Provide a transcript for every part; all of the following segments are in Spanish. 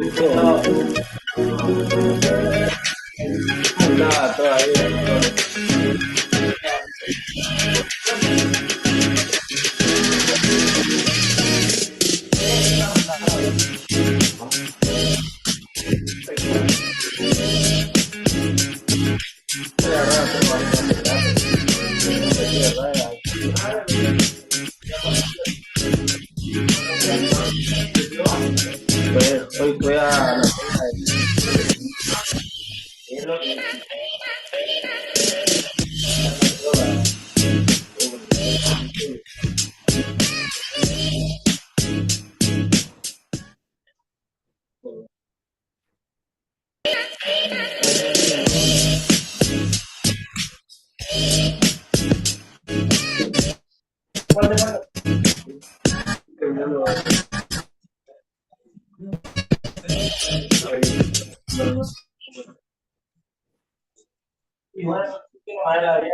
Hoy fue a la igual, la vida.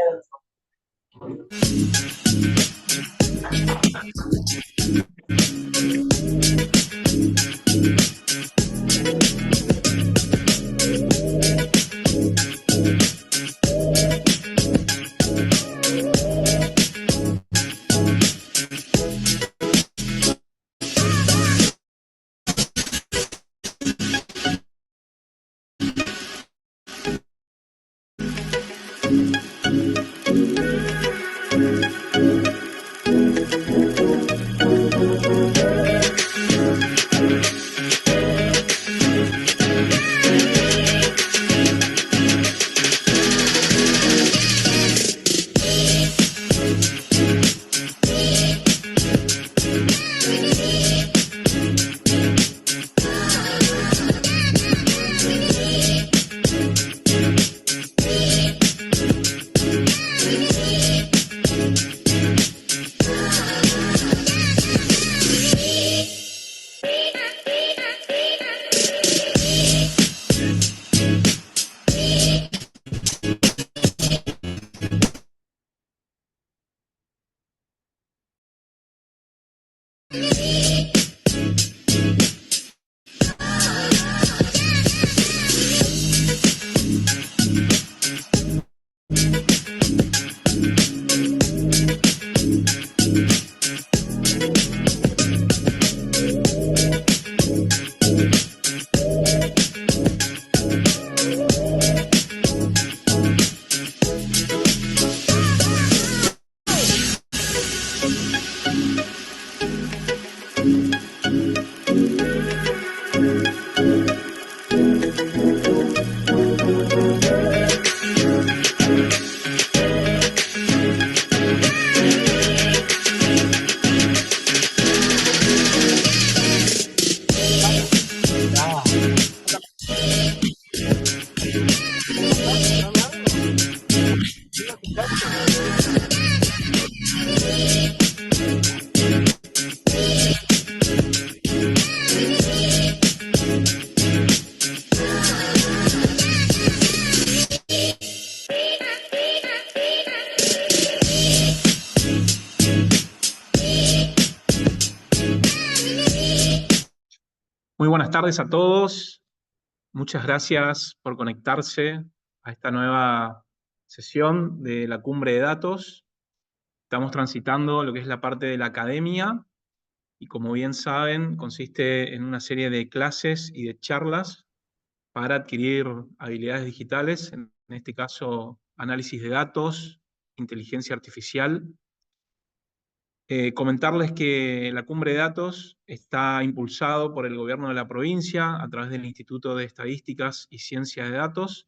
Muy buenas tardes a todos. Muchas gracias por conectarse a esta nueva sesión de la cumbre de datos. Estamos transitando lo que es la parte de la academia y, como bien saben, consiste en una serie de clases y de charlas para adquirir habilidades digitales, en este caso análisis de datos, inteligencia artificial. Comentarles que la cumbre de datos está impulsado por el gobierno de la provincia a través del Instituto de Estadísticas y Ciencia de Datos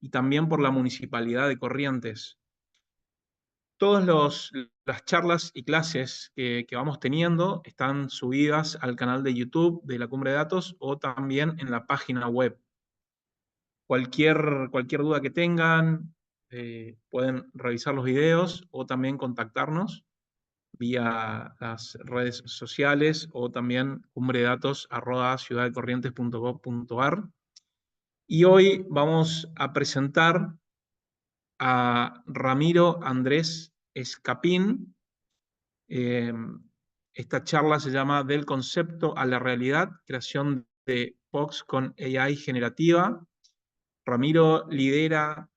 y también por la Municipalidad de Corrientes. Todas las charlas y clases que vamos teniendo están subidas al canal de YouTube de la Cumbre de Datos o también en la página web. Cualquier duda que tengan, pueden revisar los videos o también contactarnos vía las redes sociales o también cumbredatos@ciudaddecorrientes.gov.ar. Y hoy vamos a presentar a Ramiro Andrés Escapín. Eh, Esta charla se llama Del concepto a la realidad, creación de POCs con AI generativa. Ramiro lidera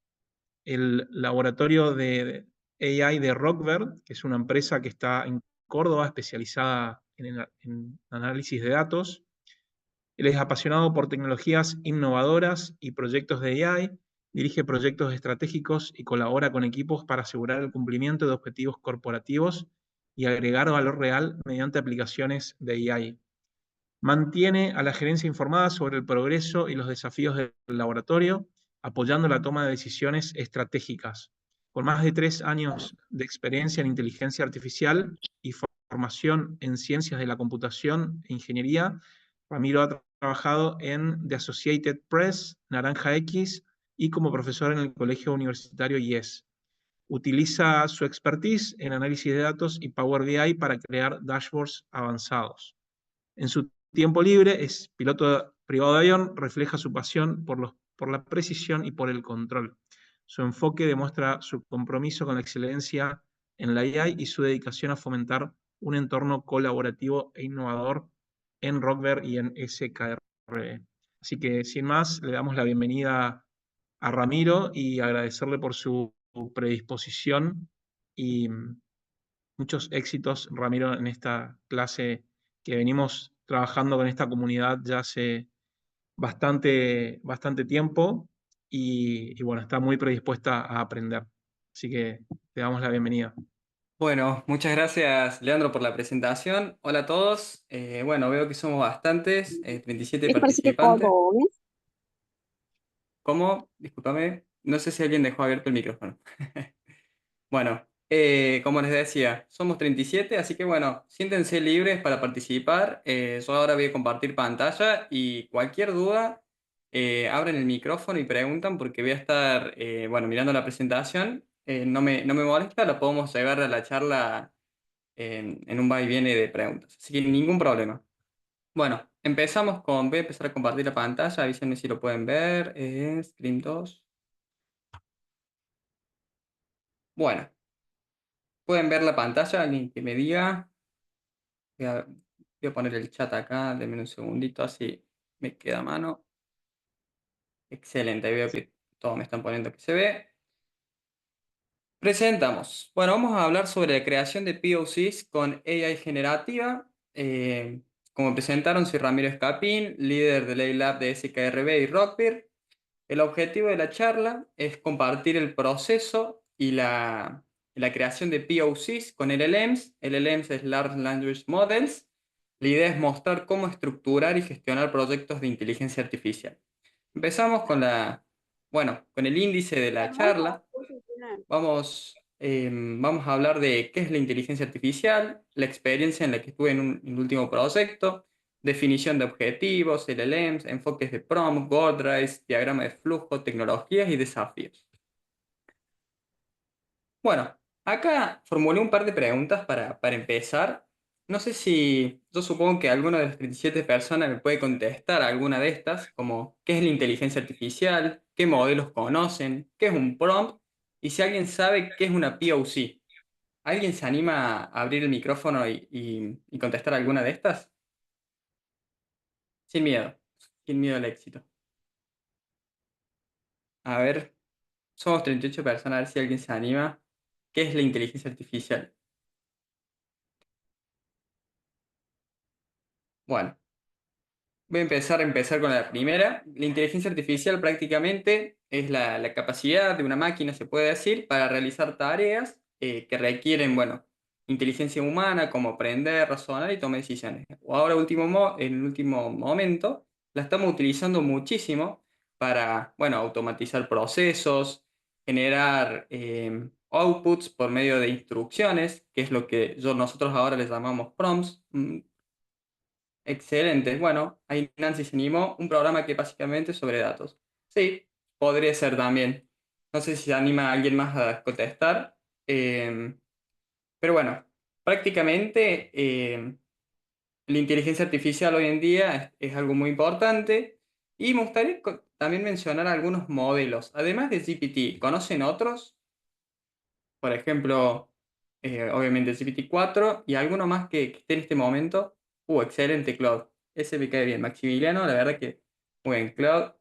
el laboratorio de AI de Rockbird, que es una empresa que está en Córdoba especializada en análisis de datos. Él es apasionado por tecnologías innovadoras y proyectos de AI, dirige proyectos estratégicos y colabora con equipos para asegurar el cumplimiento de objetivos corporativos y agregar valor real mediante aplicaciones de AI. Mantiene a la gerencia informada sobre el progreso y los desafíos del laboratorio, apoyando la toma de decisiones estratégicas. Con más de 3 años de experiencia en inteligencia artificial y formación en ciencias de la computación e ingeniería, Ramiro ha trabajado en The Associated Press, Naranja X y como profesor en el Colegio Universitario IES. Utiliza su expertise en análisis de datos y Power BI para crear dashboards avanzados. En su tiempo libre es piloto privado de avión, refleja su pasión por la precisión y por el control. Su enfoque demuestra su compromiso con la excelencia en la AI y su dedicación a fomentar un entorno colaborativo e innovador en Rockbird y en SKRB. Así que, sin más, le damos la bienvenida a Ramiro y agradecerle por su predisposición y muchos éxitos, Ramiro, en esta clase que venimos trabajando con esta comunidad ya hace bastante tiempo y bueno, está muy predispuesta a aprender. Así que te damos la bienvenida. Bueno, muchas gracias, Leandro, por la presentación. Hola a todos. Bueno, veo que somos bastantes, 37 ¿Qué te parece que participantes. Gómez? ¿Cómo? Discúlpame, no sé si alguien dejó abierto el micrófono. Bueno, como les decía, somos 37, así que bueno, siéntense libres para participar. Yo ahora voy a compartir pantalla y cualquier duda, abren el micrófono y preguntan porque voy a estar, bueno, mirando la presentación. No me molesta, lo podemos llevar a la charla en un va y viene de preguntas. Así que ningún problema. Bueno, voy a empezar a compartir la pantalla, avísenme si lo pueden ver. Screen 2. Bueno, pueden ver la pantalla, alguien que me diga. Voy a poner el chat acá, denme un segundito, así me queda a mano. Excelente, ahí veo que todos me están poniendo que se ve. Presentamos. Bueno, vamos a hablar sobre la creación de POCs con AI generativa. Como presentaron, soy Ramiro Escapín, líder del AI Lab de SKRB y Rockbird. El objetivo de la charla es compartir el proceso y la creación de POCs con LLMs. LLMs es Large Language Models. La idea es mostrar cómo estructurar y gestionar proyectos de inteligencia artificial. Empezamos con el índice de la charla. Vamos a hablar de qué es la inteligencia artificial, la experiencia en la que estuve en un último proyecto, definición de objetivos, LLMs, enfoques de prompt, goal drives, diagrama de flujo, tecnologías y desafíos. Bueno, acá formulé un par de preguntas para empezar. No sé si, yo supongo que alguna de las 37 personas me puede contestar alguna de estas, como qué es la inteligencia artificial, qué modelos conocen, qué es un prompt, y si alguien sabe qué es una POC. ¿Alguien se anima a abrir el micrófono y contestar alguna de estas? Sin miedo, sin miedo al éxito. A ver. Somos 38 personas, a ver si alguien se anima. ¿Qué es la inteligencia artificial? Bueno, voy a empezar con la primera. La inteligencia artificial prácticamente es la capacidad de una máquina, se puede decir, para realizar tareas que requieren, bueno, inteligencia humana, como aprender, razonar y tomar decisiones. O ahora, en el último momento, la estamos utilizando muchísimo para, bueno, automatizar procesos, generar outputs por medio de instrucciones, que es lo que nosotros ahora les llamamos prompts. Excelente. Bueno, ahí Nancy se animó. Un programa que básicamente es sobre datos. Sí, podría ser también. No sé si se anima alguien más a contestar. Eh, pero bueno, prácticamente la inteligencia artificial hoy en día es algo muy importante. Y me gustaría también mencionar algunos modelos. Además de GPT, ¿conocen otros? Por ejemplo, obviamente GPT-4 y alguno más que esté en este momento. Excelente, Cloud. Ese me cae bien. Maximiliano, la verdad que muy bien. Cloud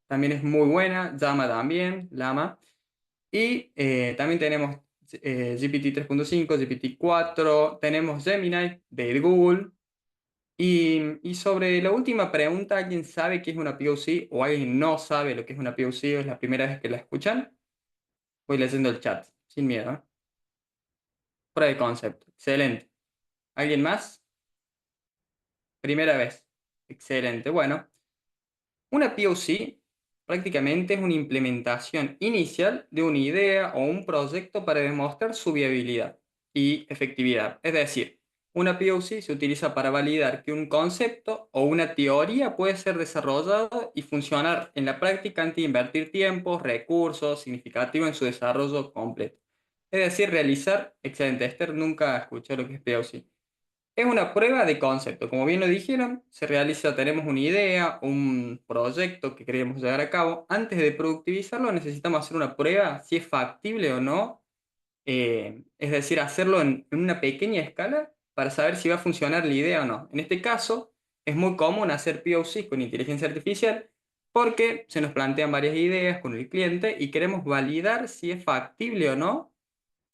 también es muy buena. Llama también, Llama. Y también tenemos GPT 3.5, GPT-4, tenemos Gemini de Google. Y sobre la última pregunta, ¿alguien sabe qué es una POC o alguien no sabe lo que es una POC o es la primera vez que la escuchan? Voy leyendo el chat, sin miedo, ¿eh? Prueba de concepto. Excelente. ¿Alguien más? Primera vez. Excelente. Bueno, una POC prácticamente es una implementación inicial de una idea o un proyecto para demostrar su viabilidad y efectividad. Es decir, una POC se utiliza para validar que un concepto o una teoría puede ser desarrollado y funcionar en la práctica antes de invertir tiempo, recursos significativos en su desarrollo completo. Es decir, excelente, Esther nunca escuché lo que es POC. Es una prueba de concepto. Como bien lo dijeron, tenemos una idea, un proyecto que queremos llevar a cabo. Antes de productivizarlo, necesitamos hacer una prueba si es factible o no. Es decir, hacerlo en una pequeña escala para saber si va a funcionar la idea o no. En este caso, es muy común hacer POC con inteligencia artificial porque se nos plantean varias ideas con el cliente y queremos validar si es factible o no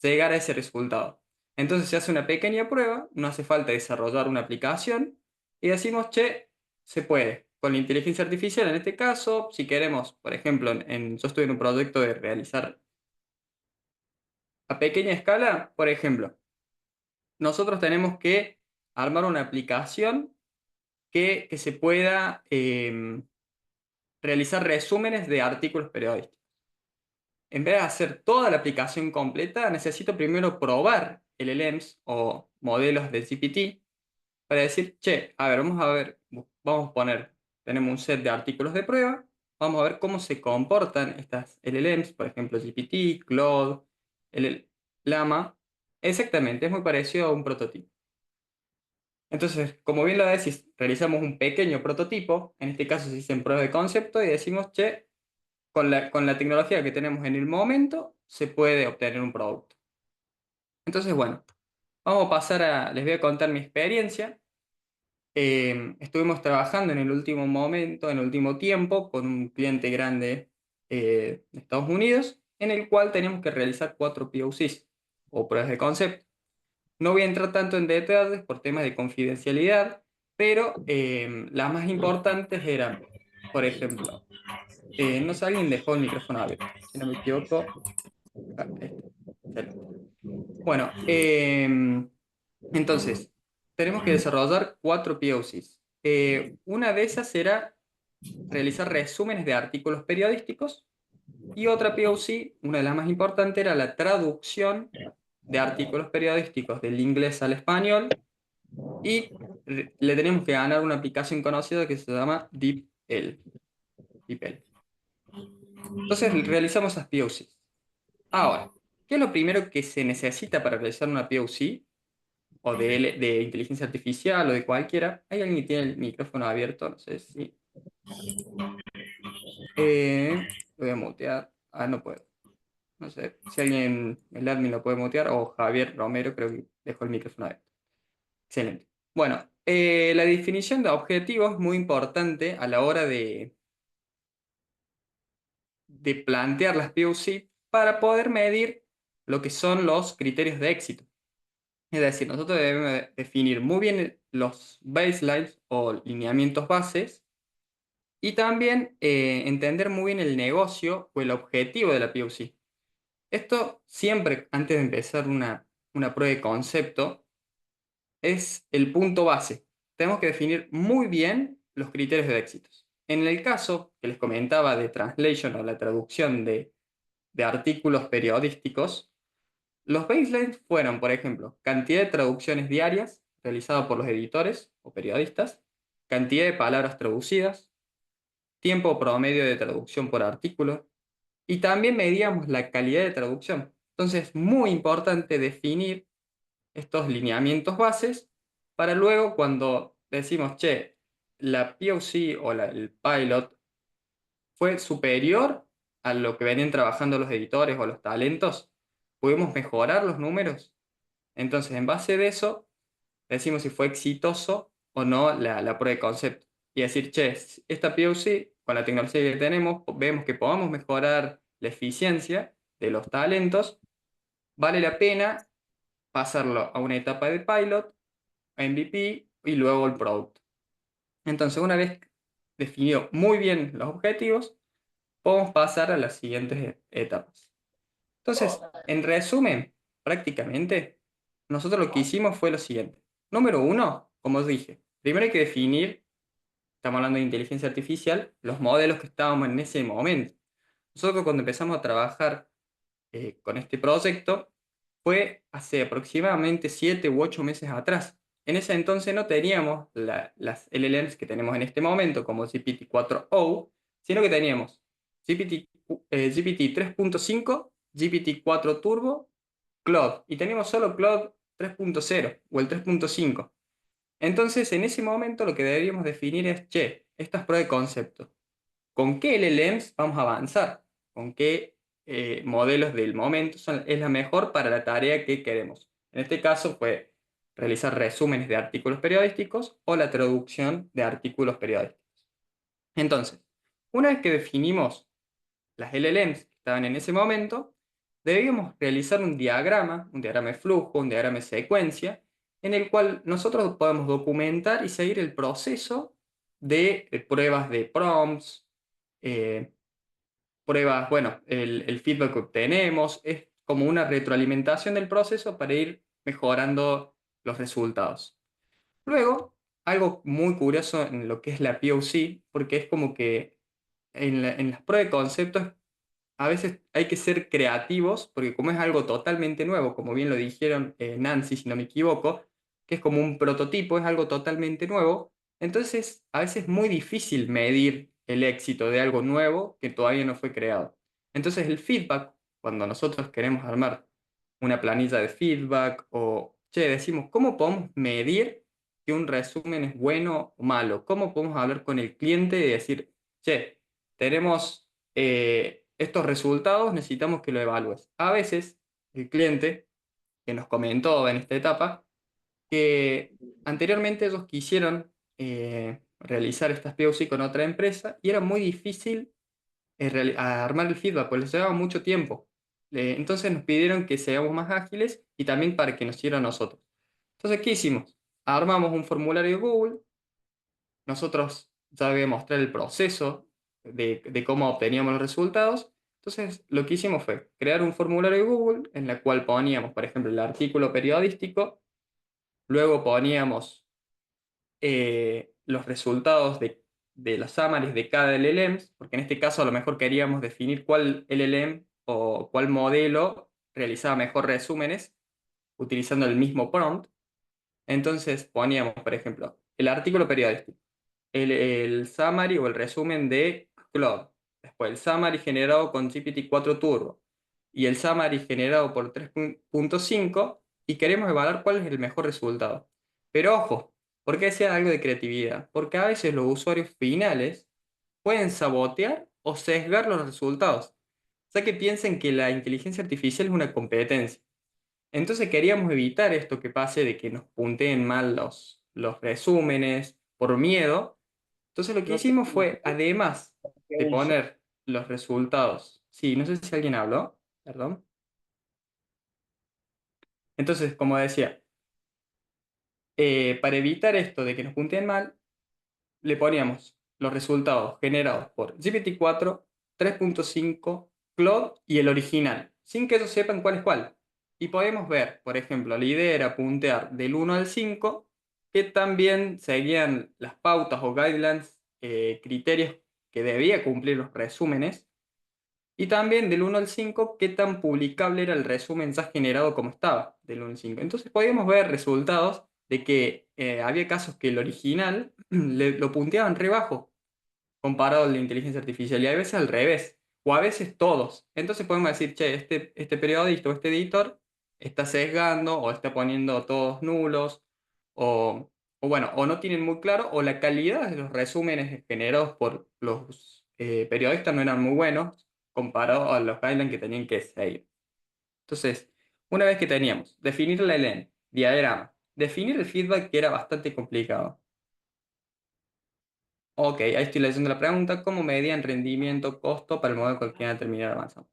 llegar a ese resultado. Entonces se hace una pequeña prueba, no hace falta desarrollar una aplicación y decimos, che, se puede. Con la inteligencia artificial, en este caso, si queremos, por ejemplo, yo estoy en un proyecto de realizar a pequeña escala, por ejemplo, nosotros tenemos que armar una aplicación que se pueda realizar resúmenes de artículos periodísticos. En vez de hacer toda la aplicación completa, necesito primero probar LLMs o modelos de GPT para decir, che, a ver, vamos a poner, tenemos un set de artículos de prueba, vamos a ver cómo se comportan estas LLMs, por ejemplo, GPT, Claude, Llama. Exactamente, es muy parecido a un prototipo. Entonces, como bien lo decís, realizamos un pequeño prototipo, en este caso se dicen pruebas de concepto, y decimos, che, con la tecnología que tenemos en el momento, se puede obtener un producto. Entonces, bueno, les voy a contar mi experiencia. Estuvimos trabajando en el último momento, en el último tiempo, con un cliente grande de Estados Unidos, en el cual teníamos que realizar 4 POCs o pruebas de concepto. No voy a entrar tanto en detalles por temas de confidencialidad, pero las más importantes eran, por ejemplo, no sé, alguien dejó el micrófono abierto, si no me equivoco. Ahí está. Excelente. Bueno, entonces, tenemos que desarrollar 4 POCs. Una de esas era realizar resúmenes de artículos periodísticos y otra POC, una de las más importantes, era la traducción de artículos periodísticos del inglés al español y le tenemos que ganar una aplicación conocida que se llama DeepL. DeepL. Entonces realizamos esas POCs. Ahora, ¿qué es lo primero que se necesita para realizar una POC? O de inteligencia artificial o de cualquiera. Hay alguien que tiene el micrófono abierto, no sé si. Lo voy a mutear. Ah, no puedo. No sé si el admin lo puede mutear o Javier Romero creo que dejó el micrófono abierto. Excelente. Bueno, la definición de objetivos es muy importante a la hora de plantear las POC para poder medir lo que son los criterios de éxito. Es decir, nosotros debemos definir muy bien los baselines o lineamientos bases y también entender muy bien el negocio o el objetivo de la POC. Esto siempre, antes de empezar una prueba de concepto, es el punto base. Tenemos que definir muy bien los criterios de éxito. En el caso que les comentaba de translation o la traducción de artículos periodísticos, los baselines fueron, por ejemplo, cantidad de traducciones diarias realizadas por los editores o periodistas, cantidad de palabras traducidas, tiempo promedio de traducción por artículo, y también medíamos la calidad de traducción. Entonces es muy importante definir estos lineamientos bases para luego cuando decimos, che, la POC o el pilot fue superior a lo que venían trabajando los editores o los talentos, pudimos mejorar los números. Entonces, en base de eso, decimos si fue exitoso o no la prueba de concepto. Y decir, che, esta POC, con la tecnología que tenemos, vemos que podamos mejorar la eficiencia de los talentos, vale la pena pasarlo a una etapa de pilot, MVP y luego el producto. Entonces, una vez definido muy bien los objetivos, podemos pasar a las siguientes etapas. Entonces, en resumen, prácticamente, nosotros lo que hicimos fue lo siguiente. Número uno, como os dije, primero hay que definir, estamos hablando de inteligencia artificial, los modelos que estábamos en ese momento. Nosotros cuando empezamos a trabajar con este proyecto fue hace aproximadamente 7 u 8 meses atrás. En ese entonces no teníamos las LLMs que tenemos en este momento, como GPT-4o, sino que teníamos GPT 3.5, GPT-4 Turbo, Claude, y teníamos solo Claude 3.0 o el 3.5. Entonces, en ese momento lo que deberíamos definir es, che, estas pruebas de concepto, ¿con qué LLMs vamos a avanzar? ¿Con qué modelos del momento es la mejor para la tarea que queremos? En este caso fue realizar resúmenes de artículos periodísticos o la traducción de artículos periodísticos. Entonces, una vez que definimos las LLMs que estaban en ese momento, debíamos realizar un diagrama de flujo, un diagrama de secuencia, en el cual nosotros podemos documentar y seguir el proceso de pruebas de prompts, pruebas, bueno, el feedback que obtenemos, es como una retroalimentación del proceso para ir mejorando los resultados. Luego, algo muy curioso en lo que es la POC, porque es como que en las pruebas de conceptos a veces hay que ser creativos, porque como es algo totalmente nuevo, como bien lo dijeron Nancy, si no me equivoco, que es como un prototipo, es algo totalmente nuevo, entonces a veces es muy difícil medir el éxito de algo nuevo que todavía no fue creado. Entonces el feedback, cuando nosotros queremos armar una planilla de feedback o, che, decimos, ¿cómo podemos medir que un resumen es bueno o malo? ¿Cómo podemos hablar con el cliente y decir, che, tenemos estos resultados, necesitamos que lo evalúes? A veces el cliente que nos comentó en esta etapa que anteriormente ellos quisieron realizar estas POC con otra empresa y era muy difícil a armar el feedback, pues les llevaba mucho tiempo. Entonces nos pidieron que seamos más ágiles y también para que nos sirva a nosotros. Entonces, ¿qué hicimos? Armamos un formulario de Google, nosotros ya voy a mostrar el proceso de cómo obteníamos los resultados. Entonces, lo que hicimos fue crear un formulario de Google en la cual poníamos, por ejemplo, el artículo periodístico, luego poníamos los resultados de los summaries de cada LLM, porque en este caso a lo mejor queríamos definir cuál LLM o cuál modelo realizaba mejor resúmenes utilizando el mismo prompt. Entonces poníamos, por ejemplo, el artículo periodístico, el summary o el resumen de Claude, después el summary generado con GPT-4 Turbo y el summary generado por 3.5 y queremos evaluar cuál es el mejor resultado. Pero ojo, ¿por qué sea algo de creatividad? Porque a veces los usuarios finales pueden sabotear o sesgar los resultados, o sea que piensen que la inteligencia artificial es una competencia. Entonces queríamos evitar esto que pase de que nos punteen mal los resúmenes por miedo. Entonces lo que hicimos fue, además de poner los resultados. Sí, no sé si alguien habló, perdón. Entonces, como decía, para evitar esto de que nos punteen mal, le poníamos los resultados generados por GPT-4, 3.5, Claude y el original, sin que ellos sepan cuál es cuál. Y podemos ver, por ejemplo, la idea era puntear del 1 al 5, que también seguían las pautas o guidelines, criterios que debía cumplir los resúmenes, y también del 1 al 5, qué tan publicable era el resumen ya generado como estaba, del 1 al 5. Entonces podíamos ver resultados de que había casos que el original lo punteaban re bajo comparado al de inteligencia artificial, y a veces al revés, o a veces todos. Entonces podemos decir, che, este periodista o este editor está sesgando o está poniendo todos nulos, o bueno, o no tienen muy claro, o la calidad de los resúmenes generados por los periodistas no eran muy buenos comparado a los guidelines que tenían que seguir. Entonces, una vez que teníamos definir la LN, diagrama, definir el feedback, que era bastante complicado. Ok, ahí estoy leyendo la pregunta. ¿Cómo medían rendimiento, costo para el modelo con el que van a terminar avanzando?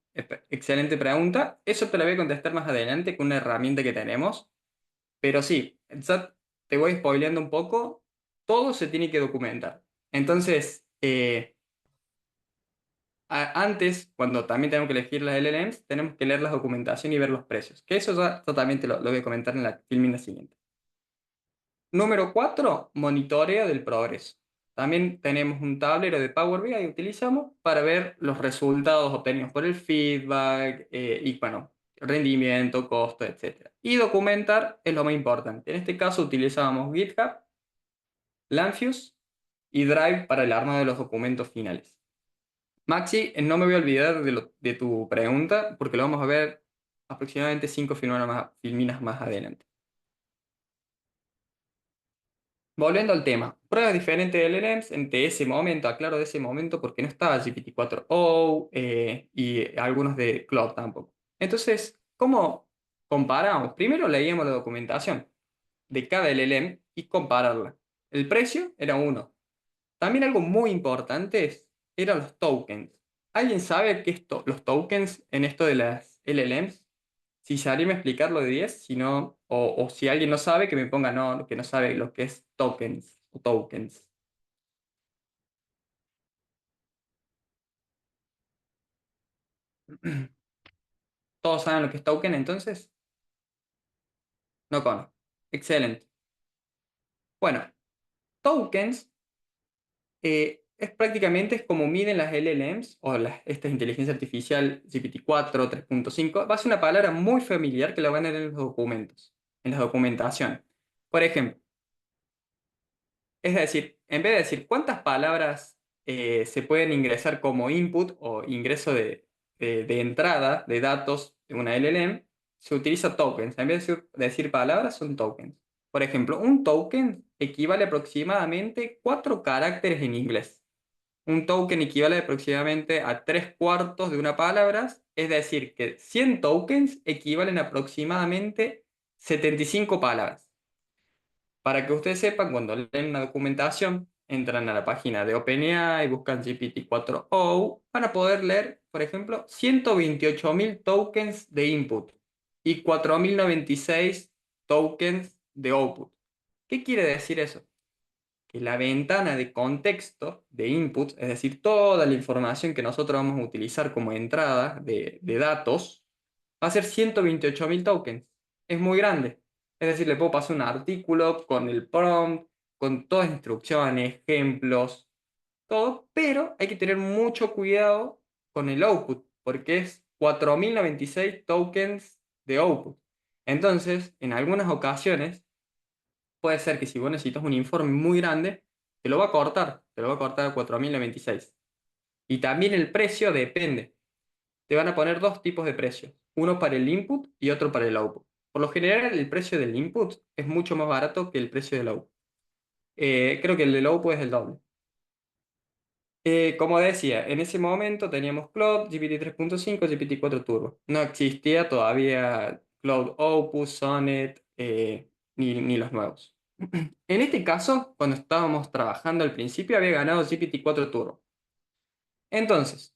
Excelente pregunta. Eso te la voy a contestar más adelante con una herramienta que tenemos. Pero sí, ya te voy spoileando un poco. Todo se tiene que documentar. Entonces, antes, cuando también tenemos que elegir las LLMs, tenemos que leer la documentación y ver los precios. Que eso ya totalmente lo voy a comentar en la filmina siguiente. Número 4, monitoreo del progreso. También tenemos un tablero de Power BI que utilizamos para ver los resultados obtenidos por el feedback y, bueno, rendimiento, costo, etc. Y documentar es lo más importante. En este caso utilizábamos GitHub, Lanfuse y Drive para el armado de los documentos finales. Maxi, no me voy a olvidar de tu pregunta porque lo vamos a ver aproximadamente 5 filminas más adelante. Volviendo al tema, pruebas diferentes de LLMs de ese momento, aclaro de ese momento porque no estaba GPT-4o y algunos de Claude tampoco. Entonces, ¿cómo comparamos? Primero leíamos la documentación de cada LLM y compararla. El precio era uno. También algo muy importante eran los tokens. ¿Alguien sabe qué es los tokens en esto de las LLMs? Si sabría me explicar lo de 10, si no, o si alguien no sabe, que me ponga no, que no sabe lo que es tokens o tokens. ¿Todos saben lo que es token entonces? No conozco. Excelente. Bueno, tokens es prácticamente es como miden las LLMs o esta inteligencia artificial GPT-4, 3.5. Va a ser una palabra muy familiar que la van a ver en los documentos, en la documentación. Por ejemplo, es decir, en vez de decir cuántas palabras se pueden ingresar como input o ingreso de entrada de datos de una LLM, se utiliza tokens. En vez de decir palabras, son tokens. Por ejemplo, un token equivale aproximadamente 4 caracteres en inglés. Un token equivale aproximadamente a 3/4 de una palabra, es decir, que 100 tokens equivalen aproximadamente 75 palabras. Para que ustedes sepan, cuando leen una documentación, entran a la página de OpenAI, buscan GPT-4o, van a poder leer, por ejemplo, 128.000 tokens de input y 4.096 tokens de output. ¿Qué quiere decir eso? Que la ventana de contexto de input, es decir, toda la información que nosotros vamos a utilizar como entrada de datos, va a ser 128.000 tokens. Es muy grande. Es decir, le puedo pasar un artículo con el prompt, con todas las instrucciones, ejemplos, todo, pero hay que tener mucho cuidado con el output, porque es 4.096 tokens de output. Entonces, en algunas ocasiones, puede ser que si vos necesitas un informe muy grande, te lo va a cortar a 4.096. Y también el precio depende. Te van a poner dos tipos de precios, uno para el input y otro para el output. Por lo general, el precio del input es mucho más barato que el precio del output. Creo que el del output es el doble. Como decía, en ese momento teníamos Claude, GPT 3.5, GPT 4 Turbo. No existía todavía Claude Opus, Sonnet, ni los nuevos. En este caso, cuando estábamos trabajando al principio, había ganado GPT 4 Turbo. Entonces,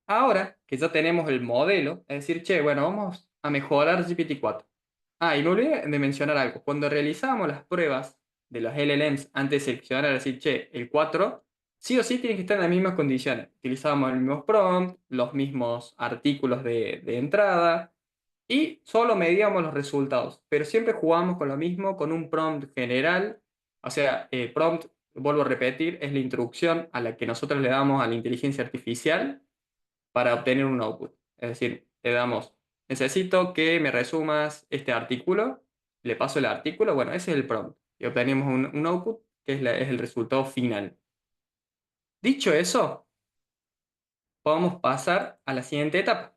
Ahora que ya tenemos el modelo, es decir, che, bueno, vamos a mejorar GPT-4. Ah, y me olvidé de mencionar algo. Cuando realizábamos las pruebas de los LLMs antes de seleccionar, decir, che, el 4, sí o sí tiene que estar en las mismas condiciones. Utilizábamos el mismo prompt, los mismos artículos de entrada y solo medíamos los resultados. Pero siempre jugábamos con lo mismo, con un prompt general. O sea, prompt, vuelvo a repetir, es la instrucción a la que nosotros le damos a la inteligencia artificial para obtener un output. Es decir, le damos, necesito que me resumas este artículo, le paso el artículo, bueno, ese es el prompt. Y obtenemos un output que es el resultado final. Dicho eso, podemos pasar a la siguiente etapa.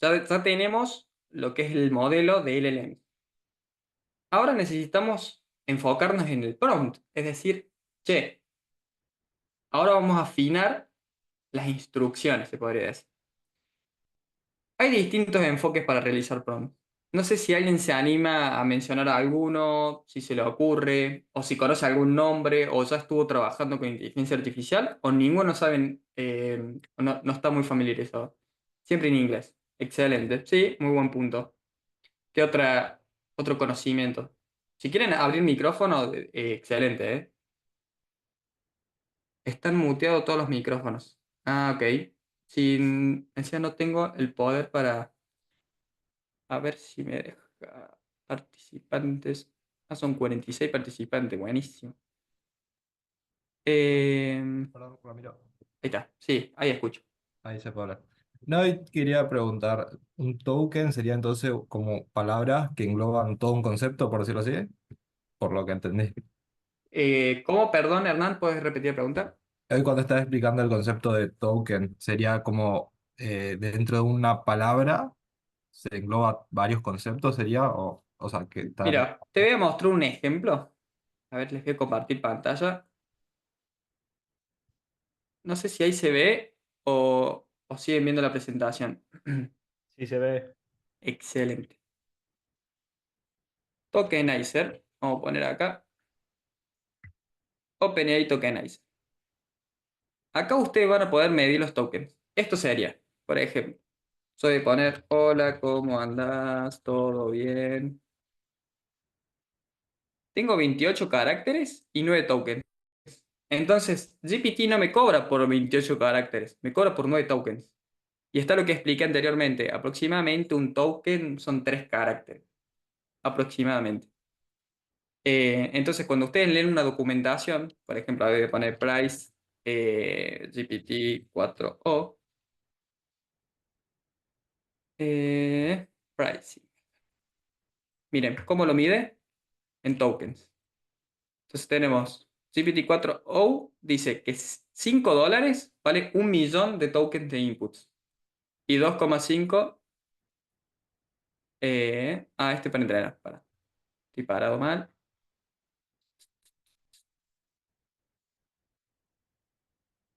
Ya tenemos lo que es el modelo de LLM. Ahora necesitamos enfocarnos en el prompt, es decir, che, ahora vamos a afinar las instrucciones, se podría decir. Hay distintos enfoques para realizar prompts. No sé si alguien se anima a mencionar alguno, si se le ocurre, o si conoce algún nombre, o ya estuvo trabajando con inteligencia artificial, o ninguno sabe, no está muy familiarizado. Siempre en inglés. Excelente. Sí, muy buen punto. ¿Qué otro conocimiento? Si quieren abrir micrófono, excelente, ¿eh? Están muteados todos los micrófonos. Ah, ok. Sin, encima no tengo el poder para... A ver si me deja participantes. Ah, son 46 participantes, buenísimo. Ahí Perdón, Ramiro. está, sí, ahí escucho. Ahí se puede hablar. No, y quería preguntar, ¿un token sería entonces como palabras que engloban todo un concepto, por decirlo así? Por lo que entendí. ¿Cómo, perdón, Hernán? ¿Puedes repetir la pregunta? Hoy cuando estás explicando el concepto de token, sería como dentro de una palabra se engloba varios conceptos, sería, o sea, que están... Mira, te voy a mostrar un ejemplo. A ver, les voy a compartir pantalla. No sé si ahí se ve o siguen viendo la presentación. Sí se ve. Excelente. Tokenizer. Vamos a poner acá. OpenAI Tokenizer. Acá ustedes van a poder medir los tokens. Esto sería, por ejemplo, soy de poner, hola, ¿cómo andás? ¿Todo bien? Tengo 28 caracteres y 9 tokens. Entonces, GPT no me cobra por 28 caracteres, me cobra por 9 tokens. Y está lo que expliqué anteriormente. Aproximadamente un token son 3 caracteres. Aproximadamente. Entonces, cuando ustedes leen una documentación, por ejemplo, voy a poner price GPT-4o, pricing. Miren, ¿cómo lo mide? En tokens. Entonces tenemos GPT-4o, dice que $5 vale 1 millón de tokens de inputs. Y 2,5, este para entrenar. Estoy parado mal.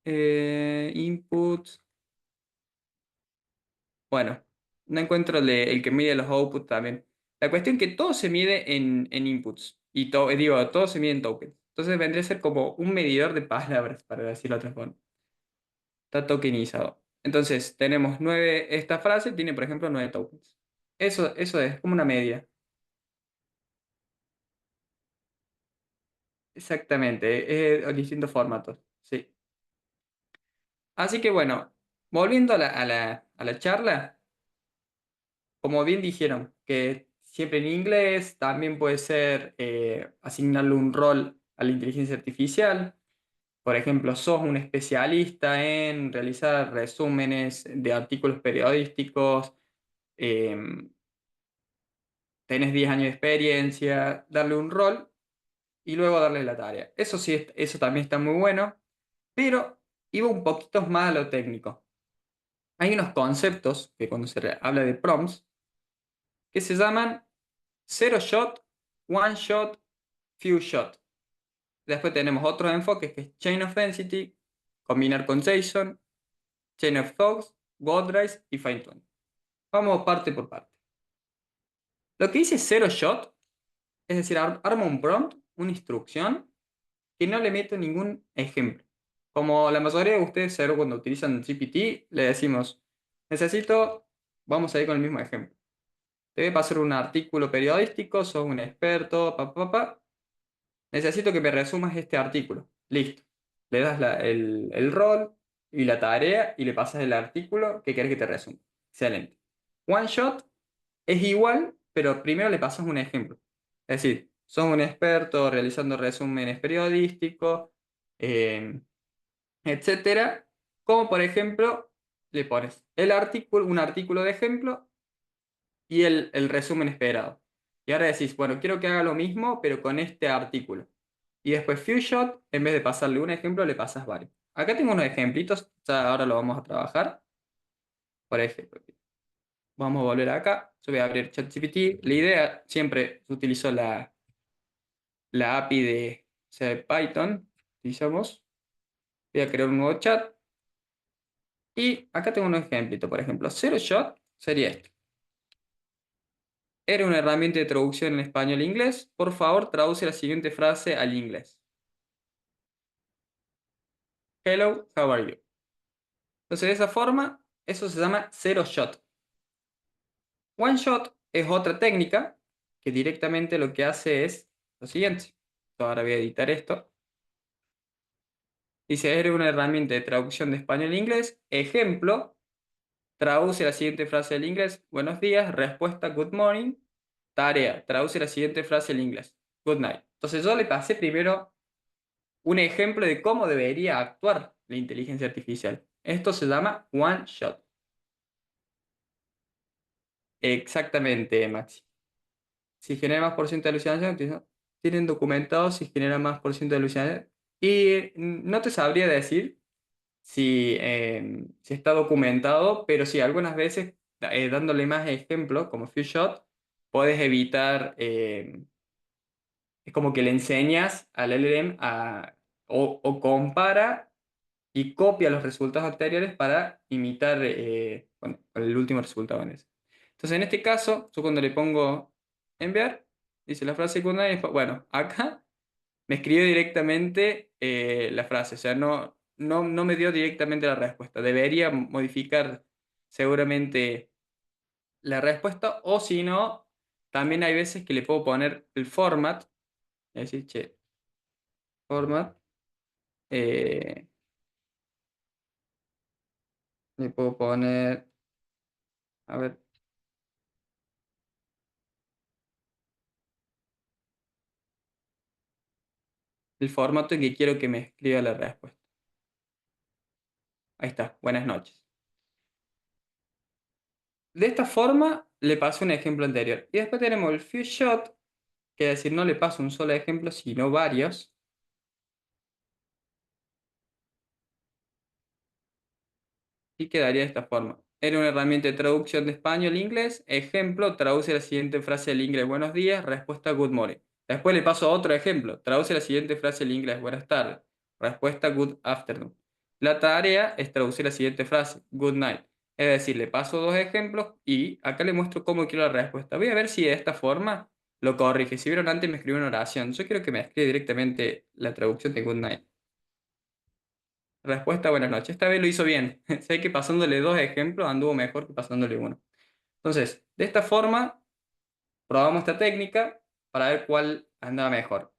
Inputs. Bueno, no encuentro el que mide los outputs también. La cuestión es que todo se mide en inputs. Y todo se mide en tokens. Entonces vendría a ser como un medidor de palabras, para decirlo de otra forma. Está tokenizado. Entonces, tenemos 9, esta frase tiene, por ejemplo, 9 tokens. Eso es como una media. Exactamente, distintos formatos. Sí. Así que bueno, volviendo a la charla, como bien dijeron, que siempre en inglés, también puede ser asignarle un rol a la inteligencia artificial. Por ejemplo, sos un especialista en realizar resúmenes de artículos periodísticos, tenés 10 años de experiencia, darle un rol y luego darle la tarea. Eso sí, eso también está muy bueno, pero iba un poquito más a lo técnico. Hay unos conceptos que cuando se habla de prompts que se llaman zero shot, one shot, few shot. Después tenemos otros enfoques que es chain of density, combinar con JSON, chain of thoughts, GoDrive y fine-tune. Vamos parte por parte. Lo que dice zero shot, es decir, arma un prompt, una instrucción, que no le meto ningún ejemplo. Como la mayoría de ustedes seguro cuando utilizan GPT, le decimos, vamos a ir con el mismo ejemplo. Te voy a pasar un artículo periodístico, sos un experto, necesito que me resumas este artículo. Listo. Le das el rol y la tarea y le pasas el artículo que querés que te resuma. Excelente. One shot es igual, pero primero le pasas un ejemplo. Es decir, sos un experto realizando resúmenes periodísticos, eh, etcétera. Como por ejemplo, le pones un artículo de ejemplo y el resumen esperado. Y ahora decís, bueno, quiero que haga lo mismo, pero con este artículo. Y después FewShot, en vez de pasarle un ejemplo, le pasas varios. Acá tengo unos ejemplitos, ya ahora lo vamos a trabajar. Por ejemplo, vamos a volver acá. Yo voy a abrir ChatGPT. La idea, siempre utilizo la API de Python. Utilizamos. Voy a crear un nuevo chat. Y acá tengo un ejemplito, por ejemplo. Zero Shot sería esto. Era una herramienta de traducción en español e inglés. Por favor, traduce la siguiente frase al inglés. Hello, how are you? Entonces, de esa forma, eso se llama zero shot. One shot es otra técnica que directamente lo que hace es lo siguiente. Ahora voy a editar esto. Dice, era una herramienta de traducción de español e inglés. Ejemplo, traduce la siguiente frase al inglés. Buenos días. Respuesta, good morning. Tarea, traduce la siguiente frase al inglés. Good night. Entonces yo le pasé primero un ejemplo de cómo debería actuar la inteligencia artificial. Esto se llama one shot. Exactamente, Maxi. Si genera más por ciento de alucinación, tienen documentado si genera más por ciento de alucinación. Y no te sabría decir si está documentado, pero sí, algunas veces dándole más ejemplos, como FewShot, puedes evitar, es como que le enseñas al LLM o compara y copia los resultados anteriores para imitar bueno, el último resultado en ese. Entonces, en este caso, yo cuando le pongo enviar, dice la frase secundaria, bueno, acá me escribió directamente la frase, o sea, no me dio directamente la respuesta. Debería modificar seguramente la respuesta, o si no, también hay veces que le puedo poner el format, es decir, che, format, eh, le puedo poner, a ver, el formato que quiero que me escriba la respuesta. Ahí está, buenas noches. De esta forma le paso un ejemplo anterior. Y después tenemos el FewShot, que es decir, no le paso un solo ejemplo, sino varios. Y quedaría de esta forma. Era una herramienta de traducción de español a inglés. Ejemplo, traduce la siguiente frase del inglés, buenos días. Respuesta, good morning. Después le paso otro ejemplo. Traduce la siguiente frase del inglés, buenas tardes. Respuesta, good afternoon. La tarea es traducir la siguiente frase, good night. Es decir, le paso dos ejemplos y acá le muestro cómo quiero la respuesta. Voy a ver si de esta forma lo corrige. Si vieron antes me escribió una oración. Yo quiero que me escriba directamente la traducción de good night. Respuesta, buenas noches. Esta vez lo hizo bien. Sé que pasándole dos ejemplos anduvo mejor que pasándole uno. Entonces, de esta forma, probamos esta técnica para ver cuál andaba mejor.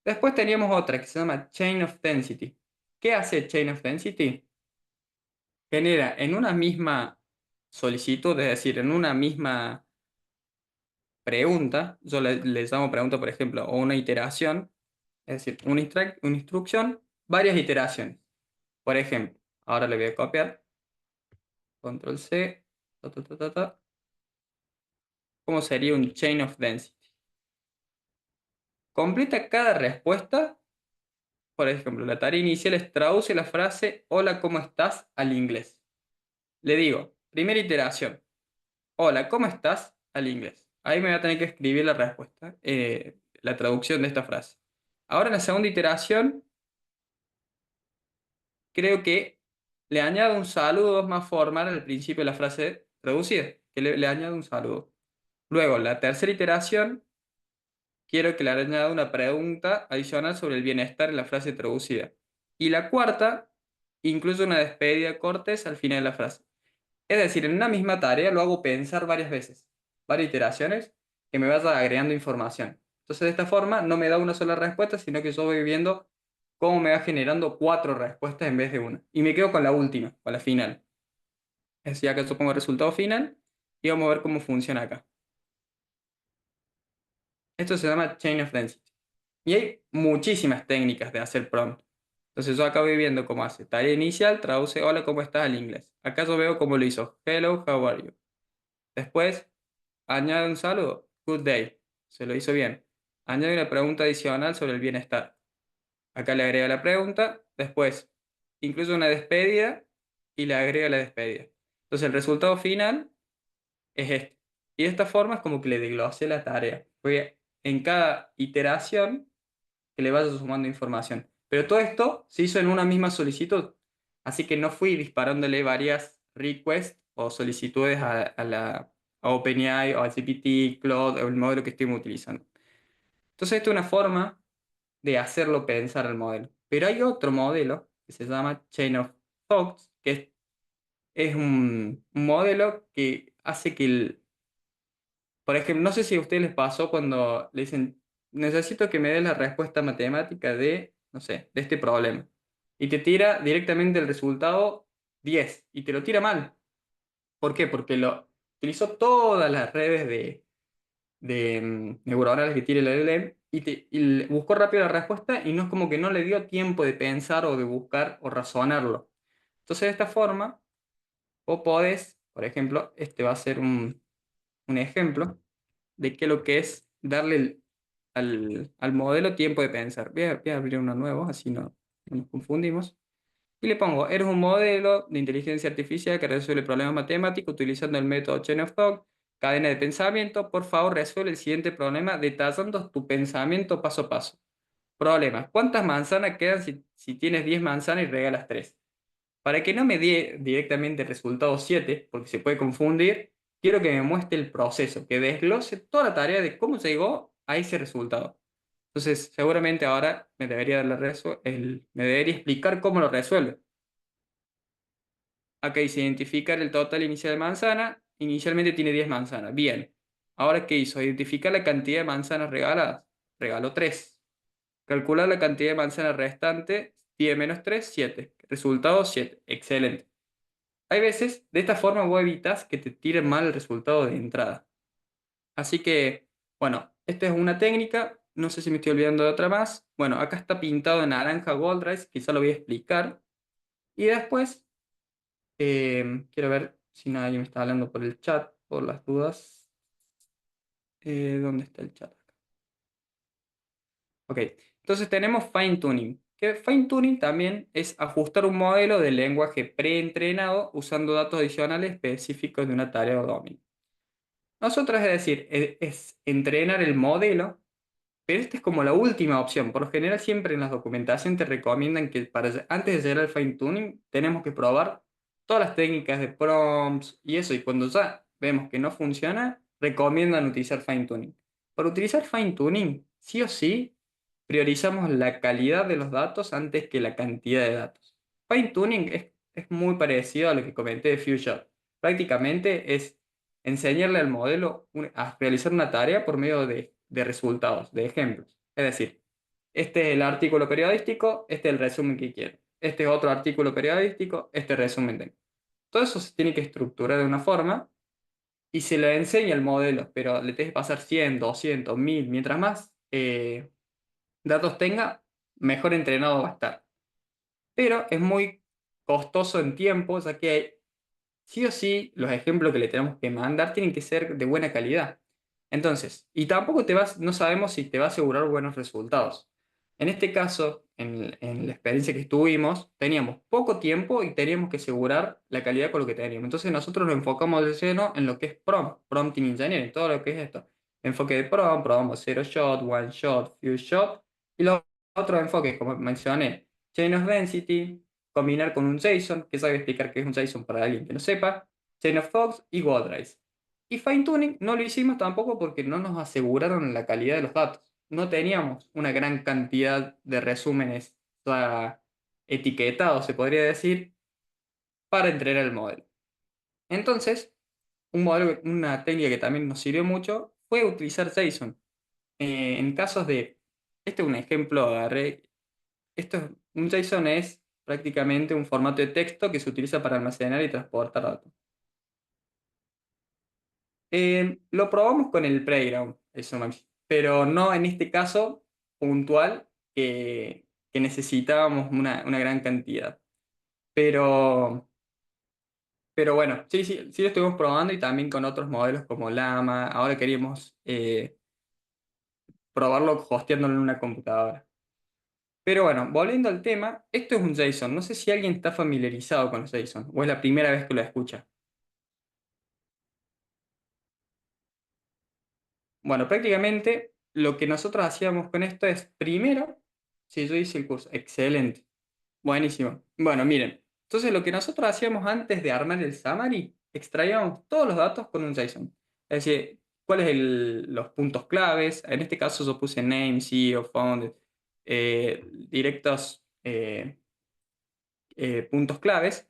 Después teníamos otra que se llama Chain of Density. ¿Qué hace Chain of Density? Genera en una misma solicitud, es decir, en una misma pregunta, yo le llamo pregunta, por ejemplo, o una iteración, es decir, una instrucción, varias iteraciones. Por ejemplo, ahora le voy a copiar. Control C. ¿Cómo sería un chain of density? Completa cada respuesta. Por ejemplo, la tarea inicial es traduce la frase hola, ¿cómo estás? Al inglés. Le digo, primera iteración. Hola, ¿cómo estás? Al inglés. Ahí me va a tener que escribir la respuesta, la traducción de esta frase. Ahora en la segunda iteración, creo que le añado un saludo más formal al principio de la frase traducida, que le añado un saludo. Luego, la tercera iteración, quiero que le añada una pregunta adicional sobre el bienestar en la frase traducida. Y la cuarta incluye una despedida de cortes al final de la frase. Es decir, en una misma tarea lo hago pensar varias veces, varias iteraciones, que me vaya agregando información. Entonces, de esta forma, no me da una sola respuesta, sino que yo voy viendo cómo me va generando 4 respuestas en vez de una. Y me quedo con la última, con la final. Es decir, acá yo pongo el resultado final y vamos a ver cómo funciona acá. Esto se llama Chain of Density. Y hay muchísimas técnicas de hacer prompt. Entonces yo acá voy viendo cómo hace. Tarea inicial, traduce hola, ¿cómo estás? Al inglés. Acá yo veo cómo lo hizo. Hello, how are you? Después, añade un saludo. Good day. Se lo hizo bien. Añade una pregunta adicional sobre el bienestar. Acá le agrega la pregunta. Después, incluye una despedida y le agrega la despedida. Entonces el resultado final es este. Y de esta forma es como que le desglosé la tarea. Porque en cada iteración que le vaya sumando información. Pero todo esto se hizo en una misma solicitud. Así que no fui disparándole varias requests o solicitudes a OpenAI o a GPT, Claude o el modelo que estemos utilizando. Entonces, esta es una forma de hacerlo pensar al modelo. Pero hay otro modelo que se llama Chain of Thoughts, que es un modelo que hace que por ejemplo, no sé si a ustedes les pasó cuando le dicen, necesito que me des la respuesta matemática de, no sé, de este problema. Y te tira directamente el resultado 10 y te lo tira mal. ¿Por qué? Porque lo utilizó todas las redes de neuronales que tiene el LLM y buscó rápido la respuesta y no es como que no le dio tiempo de pensar o de buscar o razonarlo. Entonces, de esta forma, vos podés, por ejemplo, este va a ser un ejemplo de qué es lo que es darle al modelo tiempo de pensar. Voy a abrir uno nuevo, así no nos confundimos. Y le pongo, eres un modelo de inteligencia artificial que resuelve problemas matemáticos utilizando el método Chain of Thought, cadena de pensamiento. Por favor, resuelve el siguiente problema detallando tu pensamiento paso a paso. Problema, ¿cuántas manzanas quedan si tienes 10 manzanas y regalas 3? Para que no me dé directamente el resultado 7, porque se puede confundir, quiero que me muestre el proceso, que desglose toda la tarea de cómo llegó a ese resultado. Entonces, seguramente ahora me debería explicar cómo lo resuelve. Acá dice identificar el total inicial de manzana. Inicialmente tiene 10 manzanas. Bien. Ahora, ¿qué hizo? Identificar la cantidad de manzanas regaladas. Regaló 3. Calcular la cantidad de manzanas restante. 10 menos 3, 7. Resultado 7. Excelente. Hay veces, de esta forma vos evitas que te tiren mal el resultado de entrada. Así que, bueno, esta es una técnica. No sé si me estoy olvidando de otra más. Bueno, acá está pintado en naranja Goldrace, quizá lo voy a explicar. Y después, quiero ver si nadie me está hablando por el chat, por las dudas. ¿Dónde está el chat? Ok, entonces tenemos fine tuning. Que fine tuning también es ajustar un modelo de lenguaje preentrenado usando datos adicionales específicos de una tarea o dominio. Nosotros, es decir, es entrenar el modelo, pero esta es como la última opción. Por lo general, siempre en las documentaciones te recomiendan que antes de llegar al fine tuning, tenemos que probar todas las técnicas de prompts y eso. Y cuando ya vemos que no funciona, recomiendan utilizar fine tuning. Para utilizar fine tuning, sí o sí, priorizamos la calidad de los datos antes que la cantidad de datos. Fine tuning es muy parecido a lo que comenté de Few-Shot. Prácticamente es enseñarle al modelo a realizar una tarea por medio de resultados, de ejemplos. Es decir, este es el artículo periodístico, este es el resumen que quiero. Este es otro artículo periodístico, este resumen de... Todo eso se tiene que estructurar de una forma y se le enseña al modelo, pero le tienes que pasar 100, 200, 1000, mientras más datos tenga, mejor entrenado va a estar. Pero es muy costoso en tiempo, ya que sí o sí los ejemplos que le tenemos que mandar tienen que ser de buena calidad. Entonces, y tampoco no sabemos si te va a asegurar buenos resultados. En este caso, en la experiencia que estuvimos, teníamos poco tiempo y teníamos que asegurar la calidad con lo que teníamos. Entonces nosotros nos enfocamos de lleno en lo que es prompting engineering, todo lo que es esto. Enfoque de prompt, probamos zero shot, one shot, few shot, y los otros enfoques, como mencioné, chain of density, combinar con un JSON, que sabe explicar qué es un JSON para alguien que no sepa, Chain of Thoughts y Goldrace. Y fine tuning no lo hicimos tampoco porque no nos aseguraron la calidad de los datos. No teníamos una gran cantidad de resúmenes etiquetado, se podría decir, para entrenar el modelo. Entonces, una técnica que también nos sirvió mucho fue utilizar JSON. En casos de, este es un ejemplo, un JSON es prácticamente un formato de texto que se utiliza para almacenar y transportar datos. Lo probamos con el Playground, eso, Maxi, pero no en este caso puntual que necesitábamos una gran cantidad. Pero, pero bueno, sí lo estuvimos probando y también con otros modelos como Llama. Ahora queríamos probarlo hosteándolo en una computadora. Pero bueno, volviendo al tema, esto es un JSON. No sé si alguien está familiarizado con los JSON o es la primera vez que lo escucha. Bueno, prácticamente lo que nosotros hacíamos con esto es, primero, si yo hice el curso, excelente, buenísimo. Bueno, miren, entonces lo que nosotros hacíamos antes de armar el summary, extraíamos todos los datos con un JSON. Es decir, cuáles los puntos claves. En este caso yo puse name, CEO, founded, directos puntos claves.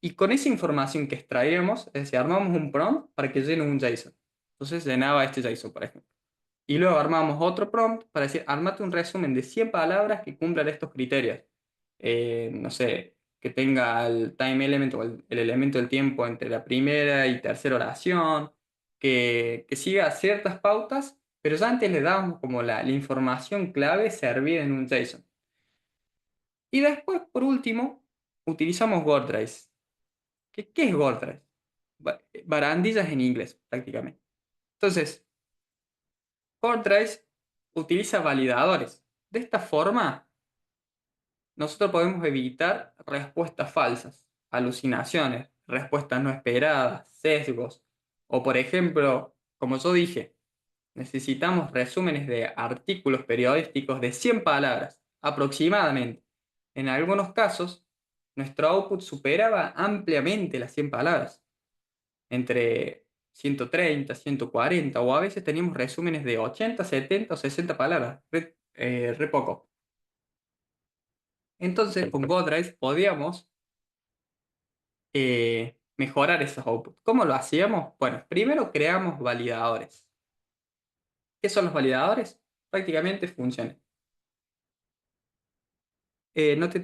Y con esa información que extraíamos, es decir, armamos un prompt para que llene un JSON. Entonces llenaba este JSON, por ejemplo. Y luego armamos otro prompt para decir, armate un resumen de 100 palabras que cumplan estos criterios. No sé, que tenga el time element o el elemento del tiempo entre la primera y tercera oración, que siga ciertas pautas, pero ya antes le dábamos como la información clave servida en un JSON. Y después, por último, utilizamos WordPress. ¿Qué es WordPress? Barandillas en inglés, prácticamente. Entonces, WordPress utiliza validadores. De esta forma, nosotros podemos evitar respuestas falsas, alucinaciones, respuestas no esperadas, sesgos. O por ejemplo, como yo dije, necesitamos resúmenes de artículos periodísticos de 100 palabras, aproximadamente. En algunos casos, nuestro output superaba ampliamente las 100 palabras, entre 130, 140, o a veces teníamos resúmenes de 80, 70 o 60 palabras, re poco. Entonces, con GoDrive podíamos mejorar esos outputs. ¿Cómo lo hacíamos? Bueno, primero creamos validadores. ¿Qué son los validadores? Prácticamente funciones. No te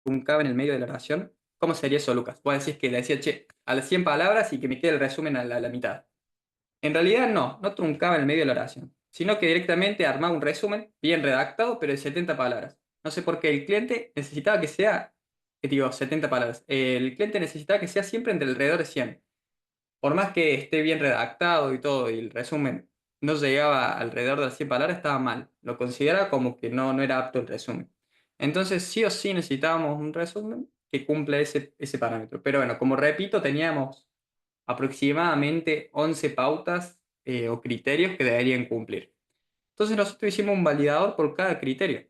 truncaba en el medio de la oración. ¿Cómo sería eso, Lucas? Vos decís que le decía, che, a las 100 palabras y que me quede el resumen a la mitad. En realidad no truncaba en el medio de la oración, sino que directamente armaba un resumen bien redactado, pero de 70 palabras. No sé por qué el cliente necesitaba que sea, 70 palabras. El cliente necesitaba que sea siempre entre alrededor de 100. Por más que esté bien redactado y todo, y el resumen no llegaba alrededor de las 100 palabras, estaba mal. Lo consideraba como que no era apto el resumen. Entonces, sí o sí necesitábamos un resumen que cumpla ese parámetro. Pero bueno, como repito, teníamos aproximadamente 11 pautas o criterios que deberían cumplir. Entonces nosotros hicimos un validador por cada criterio.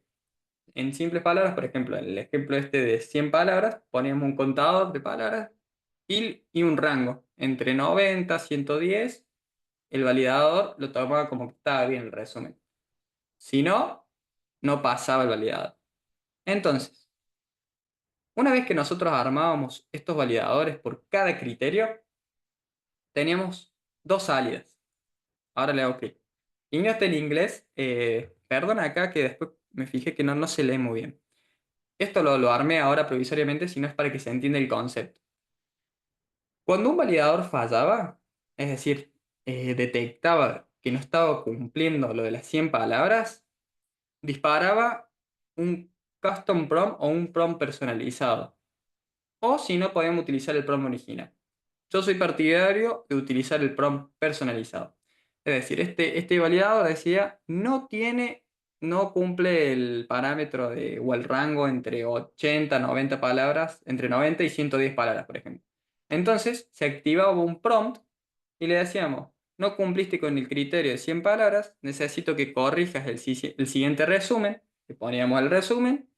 En simples palabras, por ejemplo, en el ejemplo este de 100 palabras, poníamos un contador de palabras y un rango. Entre 90 y 110, el validador lo tomaba como que estaba bien el resumen. Si no, no pasaba el validador. Entonces, una vez que nosotros armábamos estos validadores por cada criterio, teníamos dos salidas. Ahora le hago clic. Y no está en inglés. Perdona acá que después me fijé que no se lee muy bien. Esto lo armé ahora provisoriamente, si no es para que se entienda el concepto. Cuando un validador fallaba, es decir, detectaba que no estaba cumpliendo lo de las 100 palabras, disparaba un custom prompt o un prompt personalizado. O si no, podíamos utilizar el prompt original. Yo soy partidario de utilizar el prompt personalizado. Es decir, este validador decía, no cumple el parámetro o el rango entre 80, 90 palabras, entre 90 y 110 palabras, por ejemplo. Entonces, se activaba un prompt y le decíamos, no cumpliste con el criterio de 100 palabras, necesito que corrijas el siguiente resumen, le poníamos el resumen,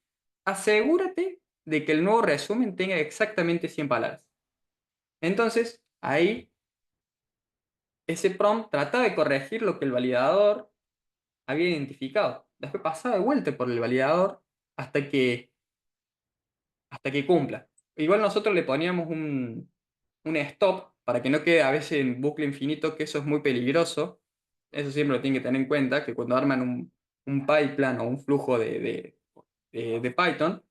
asegúrate de que el nuevo resumen tenga exactamente 100 palabras. Entonces, ahí ese prompt trata de corregir lo que el validador había identificado. después pasaba de vuelta por el validador hasta que, hasta que cumpla. Igual nosotros le poníamos un stop para que no quede a veces en bucle infinito, que eso es muy peligroso. Eso siempre lo tienen que tener en cuenta, que cuando arman un pipeline o un flujo de Python,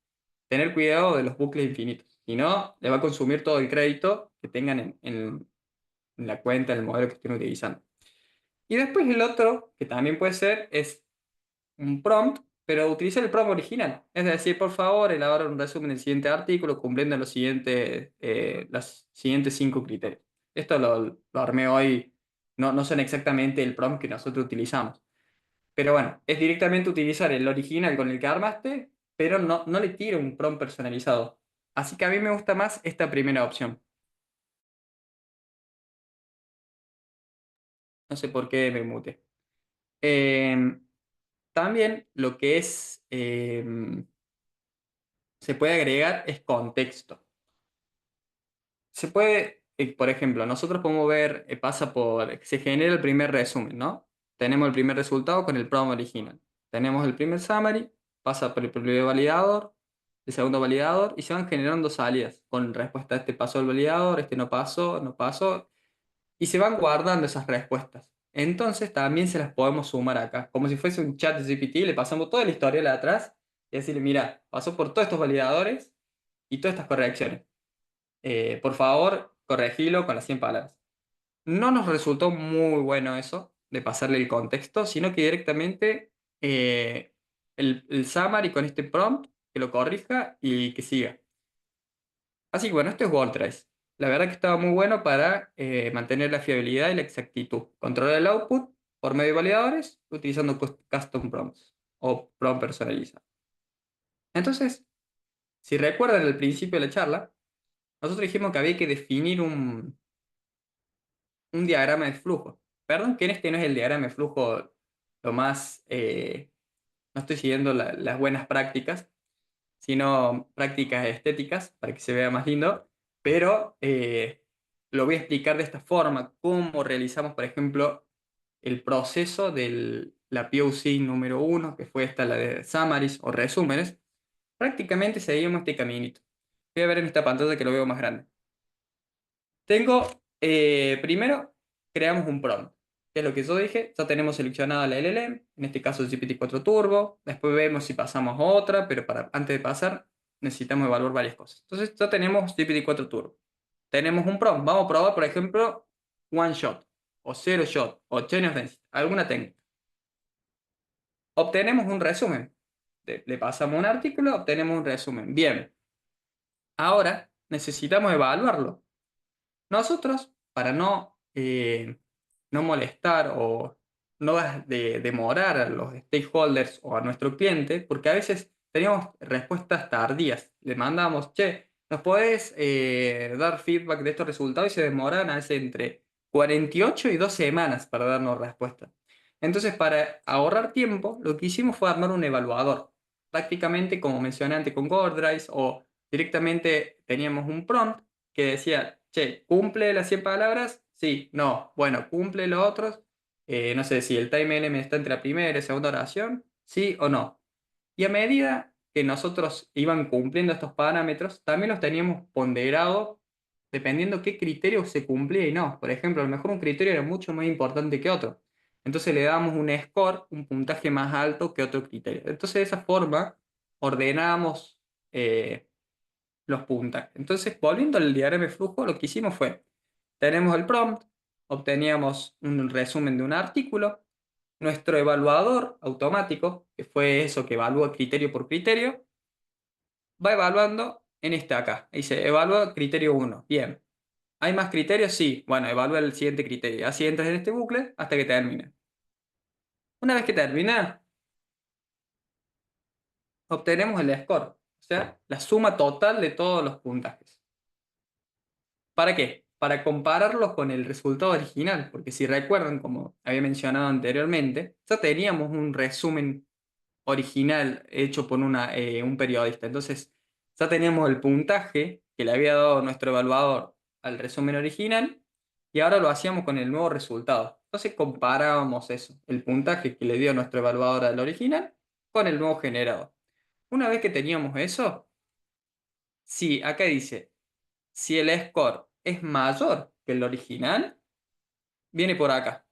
tener cuidado de los bucles infinitos. Si no, le va a consumir todo el crédito que tengan en la cuenta, en el modelo que estén utilizando. Y después el otro, que también puede ser, es un prompt, pero utilizar el prompt original. Es decir, por favor, elabora un resumen del siguiente artículo cumpliendo los siguientes 5 criterios. Esto lo armé hoy, no son exactamente el prompt que nosotros utilizamos. Pero bueno, es directamente utilizar el original con el que armaste, pero no le tiro un prompt personalizado. Así que a mí me gusta más esta primera opción. No sé por qué me mute. También lo que se puede agregar es contexto. Se puede, por ejemplo, nosotros podemos ver, se genera el primer resumen, ¿no? Tenemos el primer resultado con el prompt original. Tenemos el primer summary, pasa por el primer validador, el segundo validador, y se van generando salidas con respuesta a este pasó el validador, este no pasó, no pasó, y se van guardando esas respuestas. Entonces también se las podemos sumar acá, como si fuese un chat de GPT, le pasamos toda la historia de atrás y decirle, mira, pasó por todos estos validadores y todas estas correcciones. Por favor, corregilo con las 100 palabras. No nos resultó muy bueno eso, de pasarle el contexto, sino que directamente el summary con este prompt, que lo corrija y que siga. Así que bueno, esto es WordTrace. La verdad que estaba muy bueno para mantener la fiabilidad y la exactitud. Controlar el output por medio de validadores utilizando custom prompts o prompt personalizado. Entonces, si recuerdan al principio de la charla, nosotros dijimos que había que definir un diagrama de flujo. Perdón que en este no es el diagrama de flujo lo más... no estoy siguiendo las buenas prácticas, sino prácticas estéticas para que se vea más lindo, pero lo voy a explicar de esta forma, cómo realizamos, por ejemplo, el proceso de la POC número 1, que fue esta, la de summaries o resúmenes. Prácticamente seguimos este caminito. Voy a ver en esta pantalla que lo veo más grande. Primero, creamos un prompt, que es lo que yo dije. Ya tenemos seleccionada la LLM, en este caso GPT-4 Turbo. Después vemos si pasamos a otra, pero antes de pasar necesitamos evaluar varias cosas. Entonces ya tenemos GPT-4 Turbo. Tenemos un prompt. Vamos a probar, por ejemplo, one shot, o zero shot, o chain of density, alguna técnica. Obtenemos un resumen. Le pasamos un artículo, obtenemos un resumen. Bien. Ahora necesitamos evaluarlo. Nosotros, para no molestar o no demorar a los stakeholders o a nuestro cliente, porque a veces teníamos respuestas tardías. Le mandamos, che, ¿nos podés dar feedback de estos resultados? Y se demoran a veces entre 48 y 2 semanas para darnos respuesta. Entonces, para ahorrar tiempo, lo que hicimos fue armar un evaluador. Prácticamente, como mencioné antes con GoDrive, o directamente teníamos un prompt que decía, che, ¿cumple las 100 palabras? Sí, no. Bueno, ¿cumple los otros? No sé si el time element está entre la primera y segunda oración, sí o no. Y a medida que nosotros iban cumpliendo estos parámetros, también los teníamos ponderados dependiendo qué criterio se cumplía y no. Por ejemplo, a lo mejor un criterio era mucho más importante que otro. Entonces le damos un score, un puntaje más alto que otro criterio. Entonces de esa forma ordenamos los puntajes. Entonces, volviendo al diagrama de flujo, lo que hicimos fue, tenemos el prompt, obteníamos un resumen de un artículo, nuestro evaluador automático, que fue eso que evalúa criterio por criterio, va evaluando en este acá. Dice, evalúa criterio 1. Bien. ¿Hay más criterios? Sí. Bueno, evalúa el siguiente criterio. Así entras en este bucle hasta que termine. Una vez que termina, obtenemos el score, o sea, la suma total de todos los puntajes. ¿Para qué? Para compararlos con el resultado original, porque si recuerdan, como había mencionado anteriormente, ya teníamos un resumen original hecho por un periodista. Entonces, ya teníamos el puntaje que le había dado nuestro evaluador al resumen original y ahora lo hacíamos con el nuevo resultado. Entonces comparábamos eso, el puntaje que le dio nuestro evaluador al original con el nuevo generador. Una vez que teníamos eso, si acá dice, si el score es mayor que el original, viene por acá.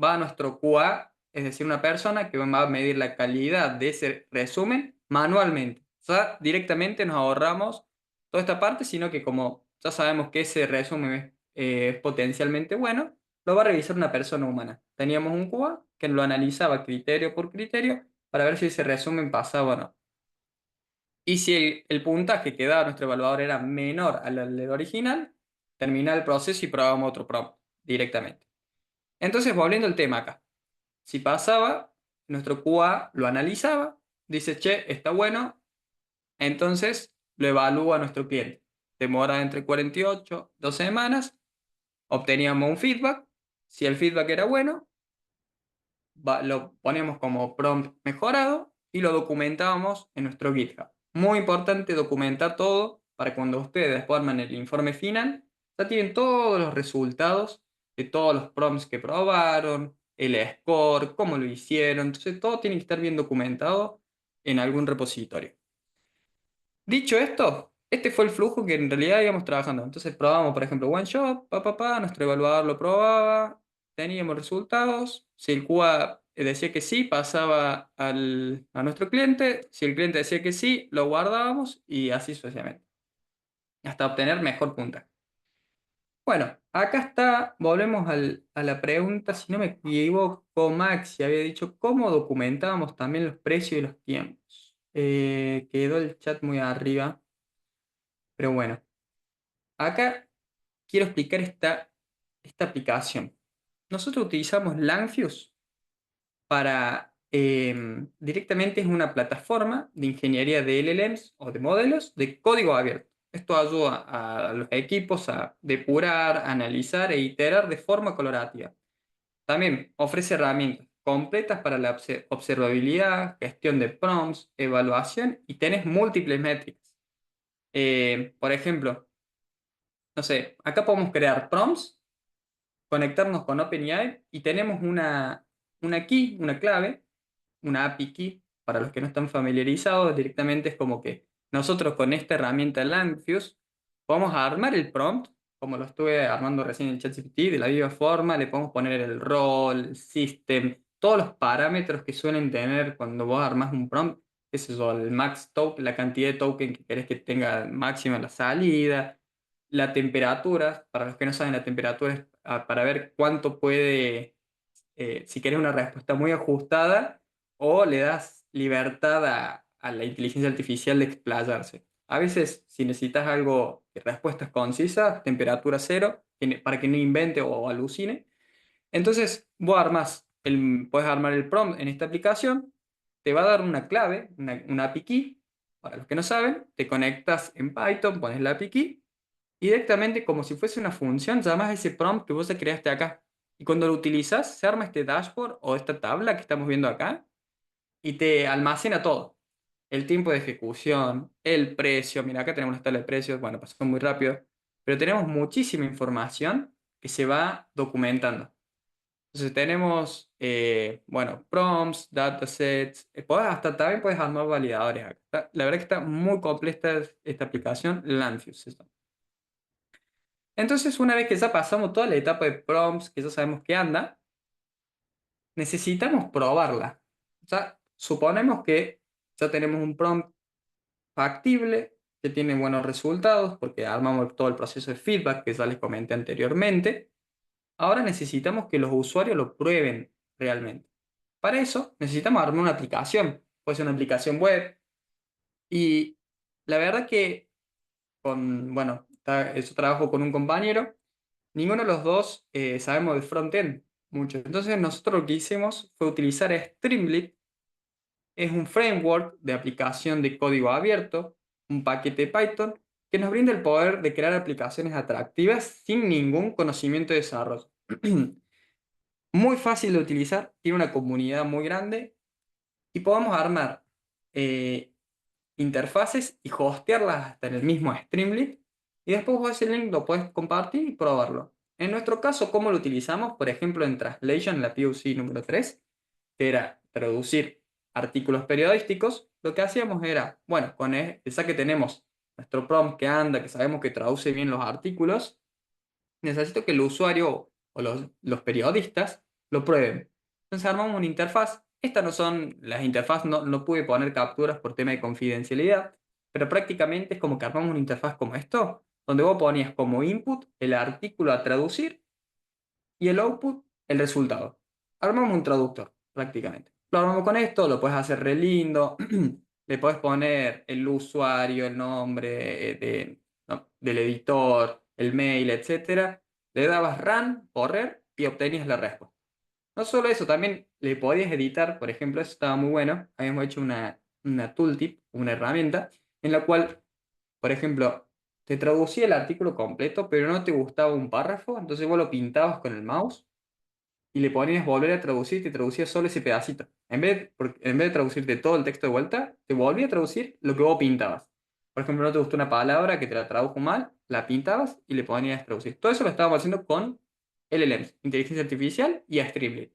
Va a nuestro QA, es decir, una persona que va a medir la calidad de ese resumen manualmente. O sea, directamente nos ahorramos toda esta parte, sino que como ya sabemos que ese resumen es potencialmente bueno, lo va a revisar una persona humana. Teníamos un QA que lo analizaba criterio por criterio para ver si ese resumen pasaba o no. Y si el puntaje que daba nuestro evaluador era menor al del original, terminaba el proceso y probábamos otro prompt directamente. Entonces, volviendo al tema acá. Si pasaba, nuestro QA lo analizaba, dice, che, está bueno, entonces lo evalúa nuestro cliente. Demora entre 48 y 12 semanas, obteníamos un feedback. Si el feedback era bueno, lo poníamos como prompt mejorado y lo documentábamos en nuestro GitHub. Muy importante documentar todo para cuando ustedes después arman el informe final, ya tienen todos los resultados de todos los prompts que probaron, el score, cómo lo hicieron. Entonces todo tiene que estar bien documentado en algún repositorio. Dicho esto, este fue el flujo que en realidad íbamos trabajando. Entonces probamos, por ejemplo, OneShot, nuestro evaluador lo probaba, teníamos resultados. Si el QA decía que sí, pasaba a nuestro cliente. Si el cliente decía que sí, lo guardábamos y así sucesivamente, hasta obtener mejor puntaje. Bueno, acá está, volvemos a la pregunta, si no me equivoco, Maxi había dicho cómo documentábamos también los precios y los tiempos. Quedó el chat muy arriba, pero bueno, acá quiero explicar esta aplicación. Nosotros utilizamos Langfuse para, directamente es una plataforma de ingeniería de LLMs o de modelos de código abierto. Esto ayuda a los equipos a depurar, analizar e iterar de forma colaborativa. También ofrece herramientas completas para la observabilidad, gestión de prompts, evaluación y tenés múltiples métricas. Por ejemplo, no sé, acá podemos crear prompts, conectarnos con OpenAI y tenemos una key, una clave, una API key. Para los que no están familiarizados, directamente es como que nosotros con esta herramienta Langfuse podemos armar el prompt, como lo estuve armando recién en ChatGPT, de la misma forma, le podemos poner el role, el system, todos los parámetros que suelen tener cuando vos armas un prompt, qué sé yo, el max token, la cantidad de token que querés que tenga máxima la salida, la temperatura, para los que no saben, la temperatura es para ver cuánto puede, si querés una respuesta muy ajustada, o le das libertad a la inteligencia artificial de explayarse. A veces, si necesitas algo de respuestas concisas, temperatura cero, para que no invente o alucine. Entonces, puedes armar el prompt en esta aplicación, te va a dar una clave, una API key. Para los que no saben, te conectas en Python, pones la API key, y directamente, como si fuese una función, llamas a ese prompt que vos ya creaste acá. Y cuando lo utilizas, se arma este dashboard o esta tabla que estamos viendo acá, y te almacena todo. El tiempo de ejecución, el precio. Mira, acá tenemos la tabla de precios. Bueno, pasó muy rápido. Pero tenemos muchísima información que se va documentando. Entonces tenemos, bueno, prompts, datasets. También puedes armar validadores acá. La verdad que está muy completa esta aplicación, Langfuse. Entonces, una vez que ya pasamos toda la etapa de prompts, que ya sabemos que anda, necesitamos probarla. Ya suponemos que ya tenemos un prompt factible, que tiene buenos resultados, porque armamos todo el proceso de feedback que ya les comenté anteriormente. Ahora necesitamos que los usuarios lo prueben realmente. Para eso necesitamos armar una aplicación. Puede ser una aplicación web. Y la verdad que bueno, eso trabajo con un compañero. Ninguno de los dos sabemos de frontend mucho. Entonces nosotros lo que hicimos fue utilizar Streamlit. Es un framework de aplicación de código abierto, un paquete Python, que nos brinda el poder de crear aplicaciones atractivas sin ningún conocimiento de desarrollo. Muy fácil de utilizar, tiene una comunidad muy grande y podemos armar interfaces y hostearlas hasta en el mismo Streamlit, y después vos ese link lo puedes compartir y probarlo. En nuestro caso, ¿cómo lo utilizamos? Por ejemplo, en Translation, en la POC número 3, que era traducir artículos periodísticos, lo que hacíamos era, bueno, ya que tenemos nuestro prompt que anda, que sabemos que traduce bien los artículos, necesito que el usuario o los periodistas lo prueben. Entonces armamos una interfaz. Estas no son las interfaces, no pude poner capturas por tema de confidencialidad, pero prácticamente es como que armamos una interfaz como esto, donde vos ponías como input el artículo a traducir y el output el resultado. Armamos un traductor, prácticamente. Lo armamos con esto, lo puedes hacer re lindo, le puedes poner el usuario, el nombre del editor, el mail, etcétera. Le dabas run, correr y obtenías la respuesta. No solo eso, también le podías editar, por ejemplo, eso estaba muy bueno. Habíamos hecho una tooltip, una herramienta, en la cual, por ejemplo, te traducía el artículo completo, pero no te gustaba un párrafo, entonces vos lo pintabas con el mouse y le ponías volver a traducir, te traducía solo ese pedacito. En vez de traducirte todo el texto de vuelta, te volvía a traducir lo que vos pintabas. Por ejemplo, no te gustó una palabra que te la tradujo mal, la pintabas y le ponías traducir. Todo eso lo estábamos haciendo con LLMs, inteligencia artificial y Streamlit.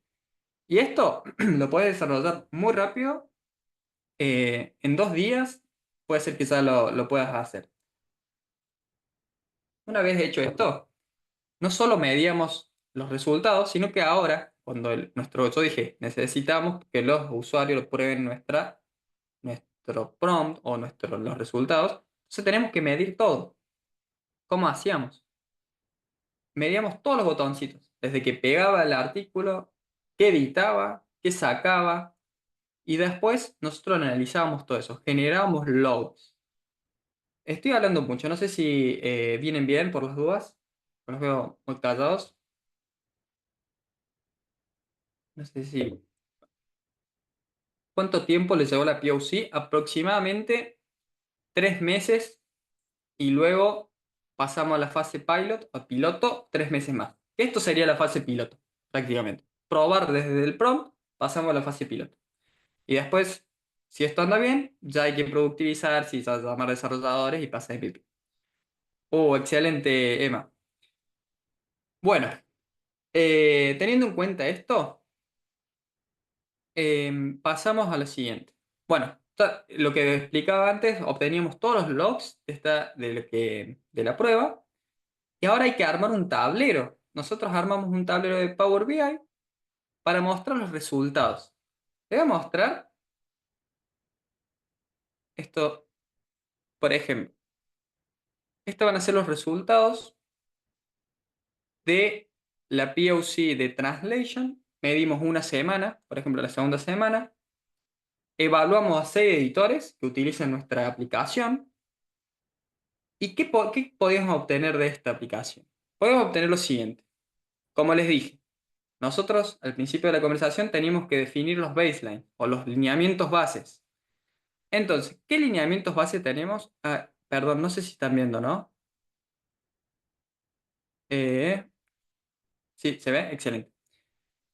Y esto lo puedes desarrollar muy rápido, en 2 días, puede ser que ya lo puedas hacer. Una vez hecho esto, no solo medíamos los resultados, sino que ahora, cuando yo dije, necesitamos que los usuarios prueben nuestro prompt o los resultados, entonces tenemos que medir todo. ¿Cómo hacíamos? Medíamos todos los botoncitos, desde que pegaba el artículo, que editaba, que sacaba, y después nosotros analizábamos todo eso, generábamos logs. Estoy hablando mucho, no sé si vienen bien por las dudas, los veo muy callados. No sé si. ¿Cuánto tiempo le llevó la POC? Aproximadamente 3 meses y luego pasamos a la fase pilot o piloto 3 meses más. Esto sería la fase piloto, prácticamente. Probar desde el prompt, pasamos a la fase piloto. Y después, si esto anda bien, ya hay que productivizar, si ya llamar desarrolladores y pasa MVP. Oh, excelente, Emma. Bueno, teniendo en cuenta esto, pasamos a lo siguiente. Bueno, lo que explicaba antes, obteníamos todos los logs de la prueba y ahora hay que armar un tablero. Nosotros armamos un tablero de Power BI para mostrar los resultados. Te voy a mostrar esto, por ejemplo. Estos van a ser los resultados de la POC de Translation. Medimos una semana, por ejemplo, la segunda semana. Evaluamos a 6 editores que utilizan nuestra aplicación. ¿Y qué podemos obtener de esta aplicación? Podemos obtener lo siguiente. Como les dije, nosotros al principio de la conversación teníamos que definir los baselines o los lineamientos bases. Entonces, ¿qué lineamientos base tenemos? Perdón, no sé si están viendo, ¿no? Sí, ¿se ve? Excelente.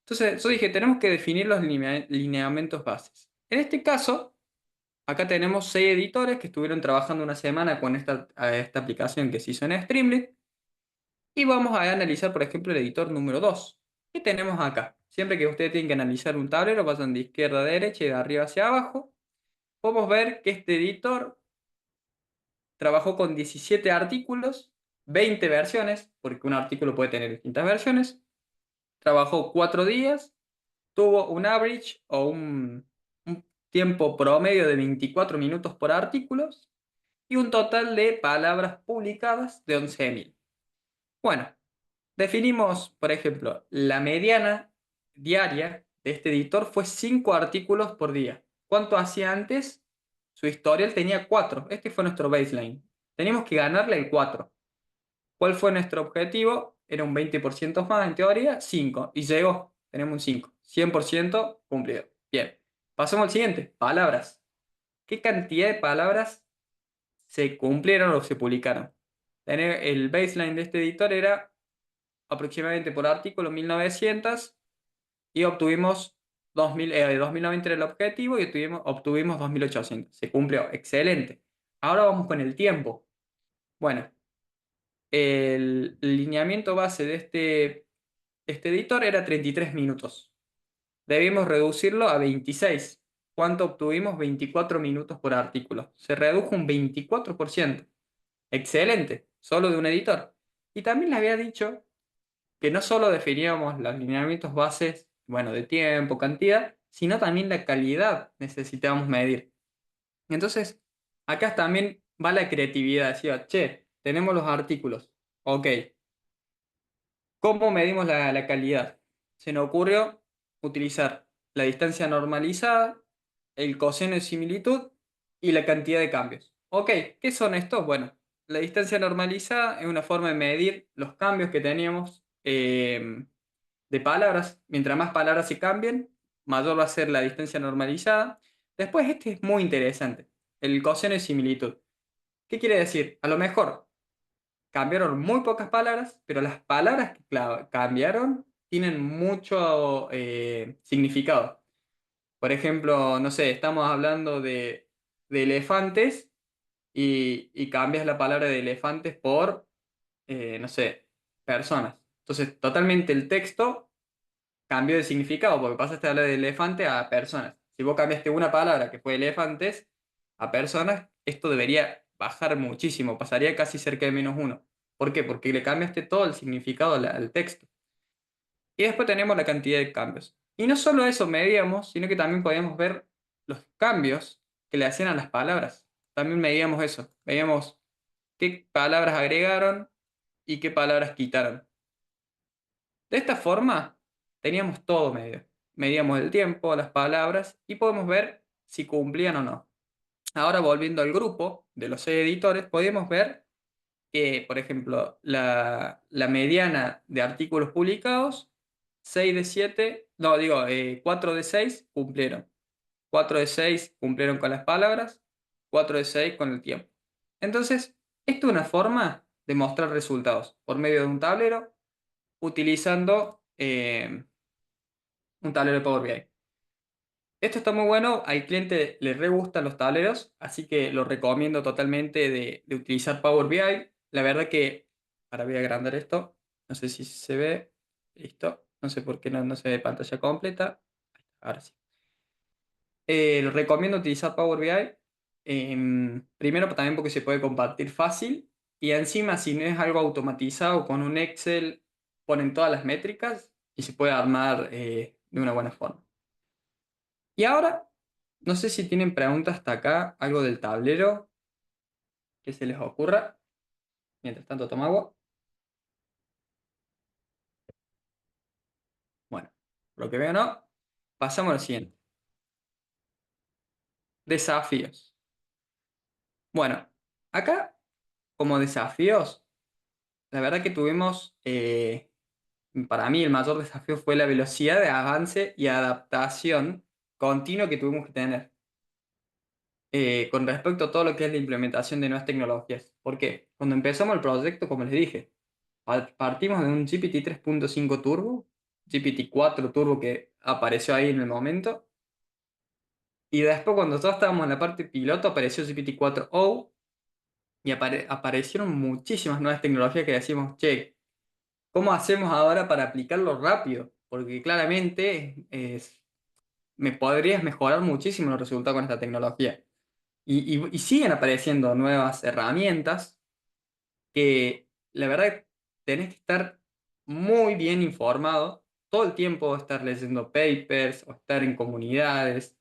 Entonces, yo dije, tenemos que definir los lineamientos bases. En este caso, acá tenemos 6 editores que estuvieron trabajando una semana con esta aplicación que se hizo en Streamlit. Y vamos a analizar, por ejemplo, el editor número 2. ¿Qué tenemos acá? Siempre que ustedes tienen que analizar un tablero, pasan de izquierda a derecha y de arriba hacia abajo. Podemos ver que este editor trabajó con 17 artículos, 20 versiones, porque un artículo puede tener distintas versiones. Trabajó 4 días, tuvo un average o un tiempo promedio de 24 minutos por artículos y un total de palabras publicadas de 11.000. Bueno, definimos, por ejemplo, la mediana diaria de este editor fue 5 artículos por día. ¿Cuánto hacía antes? Su historial tenía 4. Este fue nuestro baseline. Teníamos que ganarle el 4. ¿Cuál fue nuestro objetivo? Era un 20% más, en teoría, 5. Y llegó. Tenemos un 5. 100% cumplido. Bien. Pasamos al siguiente. Palabras. ¿Qué cantidad de palabras se cumplieron o se publicaron? El baseline de este editor era aproximadamente por artículo 1900 y obtuvimos 2090 era el objetivo y obtuvimos 2800. Se cumplió. Excelente. Ahora vamos con el tiempo. Bueno, el lineamiento base de este editor era 33 minutos. Debimos reducirlo a 26. ¿cuánto obtuvimos? 24 minutos por artículo. Se redujo un 24%. Excelente, solo de un editor. Y también les había dicho que no solo definíamos los lineamientos bases, bueno, de tiempo, cantidad, sino también la calidad necesitábamos medir. Entonces, acá también va la creatividad. Decía, che, tenemos los artículos. Ok, ¿cómo medimos la calidad? Se nos ocurrió utilizar la distancia normalizada, el coseno de similitud y la cantidad de cambios. Ok, ¿qué son estos? Bueno, la distancia normalizada es una forma de medir los cambios que teníamos de palabras. Mientras más palabras se cambien, mayor va a ser la distancia normalizada. Después, este es muy interesante, el coseno de similitud. ¿Qué quiere decir? A lo mejor cambiaron muy pocas palabras, pero las palabras que cambiaron tienen mucho significado. Por ejemplo, no sé, estamos hablando de elefantes y cambias la palabra de elefantes por, no sé, personas. Entonces, totalmente el texto cambió de significado porque pasaste a hablar de elefante a personas. Si vos cambiaste una palabra que fue elefantes a personas, esto debería bajar muchísimo, pasaría casi cerca de -1. ¿Por qué? Porque le cambiaste todo el significado al texto. Y después tenemos la cantidad de cambios. Y no solo eso medíamos, sino que también podíamos ver los cambios que le hacían a las palabras. También medíamos eso. Veíamos qué palabras agregaron y qué palabras quitaron. De esta forma, teníamos todo medio. Medíamos el tiempo, las palabras y podemos ver si cumplían o no. Ahora, volviendo al grupo de los 6 editores, podemos ver que, por ejemplo, la mediana de artículos publicados, 6 de 7, no, digo, 4 de 6 cumplieron. 4 de 6 cumplieron con las palabras, 4 de 6 con el tiempo. Entonces, esto es una forma de mostrar resultados por medio de un tablero utilizando un tablero de Power BI. Esto está muy bueno, al cliente le re gustan los tableros, así que lo recomiendo totalmente de utilizar Power BI. La verdad que, ahora voy a agrandar esto, no sé si se ve, listo, no sé por qué no se ve pantalla completa, ahora sí. Lo recomiendo utilizar Power BI, primero también porque se puede compartir fácil y encima si no es algo automatizado con un Excel ponen todas las métricas y se puede armar de una buena forma. Y ahora, no sé si tienen preguntas hasta acá, algo del tablero que se les ocurra. Mientras tanto, toma agua. Bueno, por lo que veo no. Pasamos al siguiente. Desafíos. Bueno, acá, como desafíos, la verdad que tuvimos, para mí el mayor desafío fue la velocidad de avance y adaptación continua que tuvimos que tener con respecto a todo lo que es la implementación de nuevas tecnologías. ¿Por qué? Cuando empezamos el proyecto, como les dije, partimos de un GPT 3.5 Turbo, GPT 4 Turbo que apareció ahí en el momento, y después cuando todos estábamos en la parte piloto apareció GPT 4o y aparecieron muchísimas nuevas tecnologías que decimos, che, ¿cómo hacemos ahora para aplicarlo rápido? Porque claramente me podrías mejorar muchísimo los resultados con esta tecnología. Y siguen apareciendo nuevas herramientas que la verdad tenés que estar muy bien informado, todo el tiempo estar leyendo papers o estar en comunidades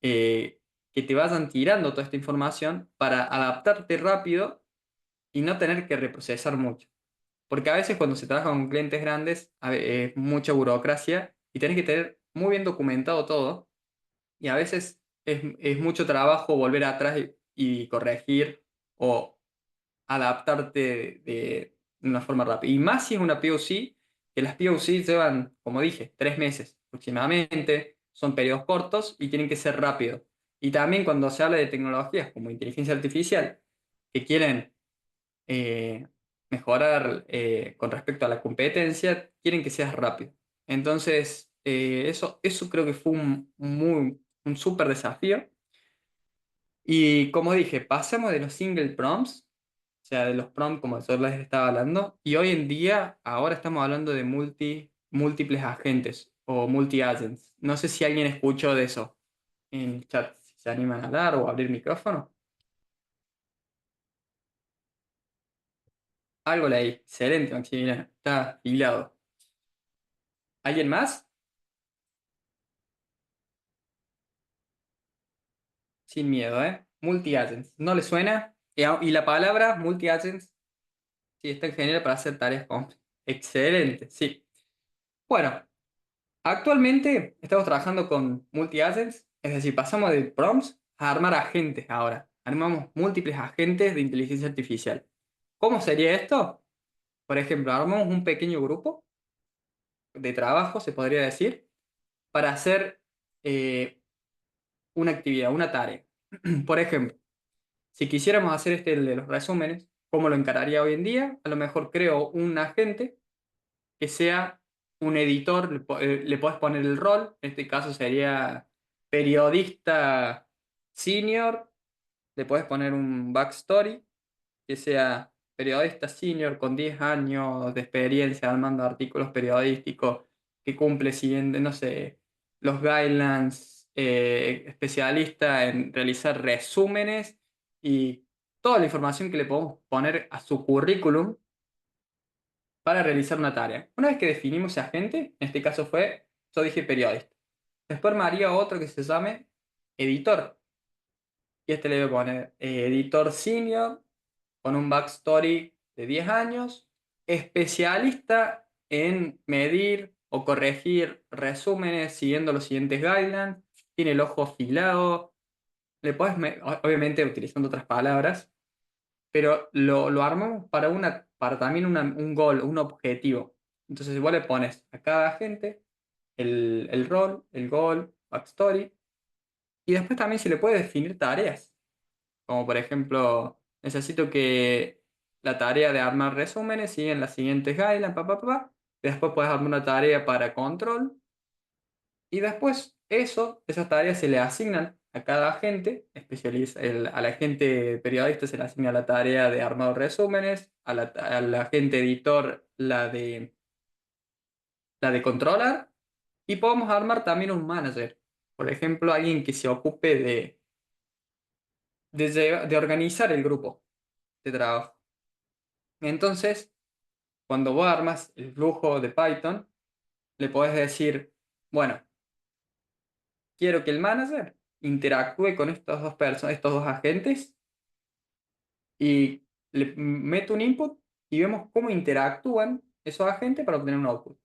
que te vayan tirando toda esta información para adaptarte rápido y no tener que reprocesar mucho. Porque a veces cuando se trabaja con clientes grandes es mucha burocracia y tenés que tener muy bien documentado todo y a veces es mucho trabajo volver atrás y corregir o adaptarte de una forma rápida. Y más si es una POC, que las POC llevan, como dije, 3 meses aproximadamente, son periodos cortos y tienen que ser rápidos. Y también cuando se habla de tecnologías como inteligencia artificial, que quieren mejorar con respecto a la competencia, quieren que seas rápido. Entonces, eso creo que fue un súper desafío. Y como dije, pasamos de los single prompts, o sea, de los prompts como yo les estaba hablando, y hoy en día, ahora estamos hablando de múltiples agentes o multi-agents. No sé si alguien escuchó de eso. en el chat si se animan a hablar o abrir micrófono. Algo leí. Excelente, Maximiliano. Está afiliado. ¿Alguien más? Sin miedo, ¿eh? Multi-agents. ¿No le suena? Y la palabra multi-agents, sí, está en general para hacer tareas con... Excelente, sí. Bueno, actualmente estamos trabajando con multi-agents, es decir, pasamos de prompts a armar agentes ahora. Armamos múltiples agentes de inteligencia artificial. ¿Cómo sería esto? Por ejemplo, armamos un pequeño grupo de trabajo, se podría decir, para hacer una actividad, una tarea. Por ejemplo, si quisiéramos hacer este el de los resúmenes, ¿cómo lo encararía hoy en día? A lo mejor creo un agente que sea un editor, le puedes poner el rol, en este caso sería periodista senior, le puedes poner un backstory, que sea periodista senior con 10 años de experiencia armando artículos periodísticos, que cumple siguiendo, no sé, los guidelines, especialista en realizar resúmenes y toda la información que le podemos poner a su currículum para realizar una tarea. Una vez que definimos ese agente, en este caso yo dije periodista. Después me haría otro que se llame editor. Y este le voy a poner editor senior con un backstory de 10 años, especialista en medir o corregir resúmenes siguiendo los siguientes guidelines, tiene el ojo afilado, le puedes, obviamente utilizando otras palabras, pero lo armamos para también un goal, un objetivo. Entonces igual le pones a cada agente el rol, el goal, backstory, y después también se le puede definir tareas, como por ejemplo, necesito que la tarea de armar resúmenes siga en las siguientes guidelines, y después puedes armar una tarea para control, y después esas tareas se le asignan a cada agente, al agente periodista se le asigna la tarea de armar resúmenes, al agente editor la de controlar, y podemos armar también un manager, por ejemplo, alguien que se ocupe de organizar el grupo de trabajo. Entonces, cuando vos armas el flujo de Python, le podés decir, bueno, quiero que el manager interactúe con estos dos agentes y le meto un input y vemos cómo interactúan esos agentes para obtener un output.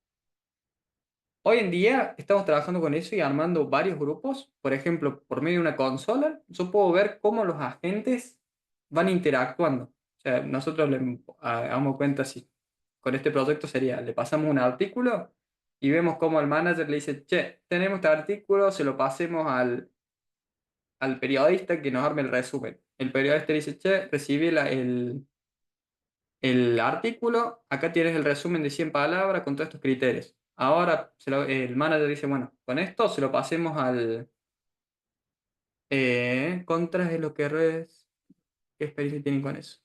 Hoy en día estamos trabajando con eso y armando varios grupos. Por ejemplo, por medio de una consola, yo puedo ver cómo los agentes van interactuando. O sea, nosotros le damos cuenta si con este proyecto sería, le pasamos un artículo y vemos cómo el manager le dice, che, tenemos este artículo, se lo pasemos al periodista que nos arme el resumen. El periodista dice, che, recibí el artículo, acá tienes el resumen de 100 palabras con todos estos criterios. Ahora el manager dice, bueno, con esto se lo pasemos al contras de lo que redes, ¿qué experiencia tienen con eso?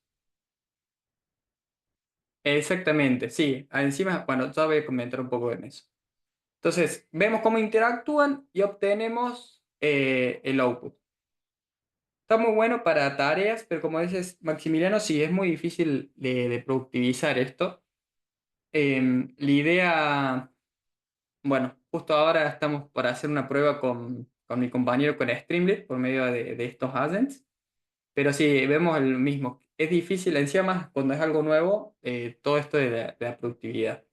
Exactamente, sí. Encima, bueno, ya voy a comentar un poco en eso. Entonces, vemos cómo interactúan y obtenemos el output. Está muy bueno para tareas, pero como dices, Maximiliano, sí, es muy difícil de productivizar esto. La idea, bueno, justo ahora estamos para hacer una prueba con mi compañero con Streamlit por medio de estos agents, pero sí, vemos el mismo. Es difícil, encima más cuando es algo nuevo, todo esto de la productividad.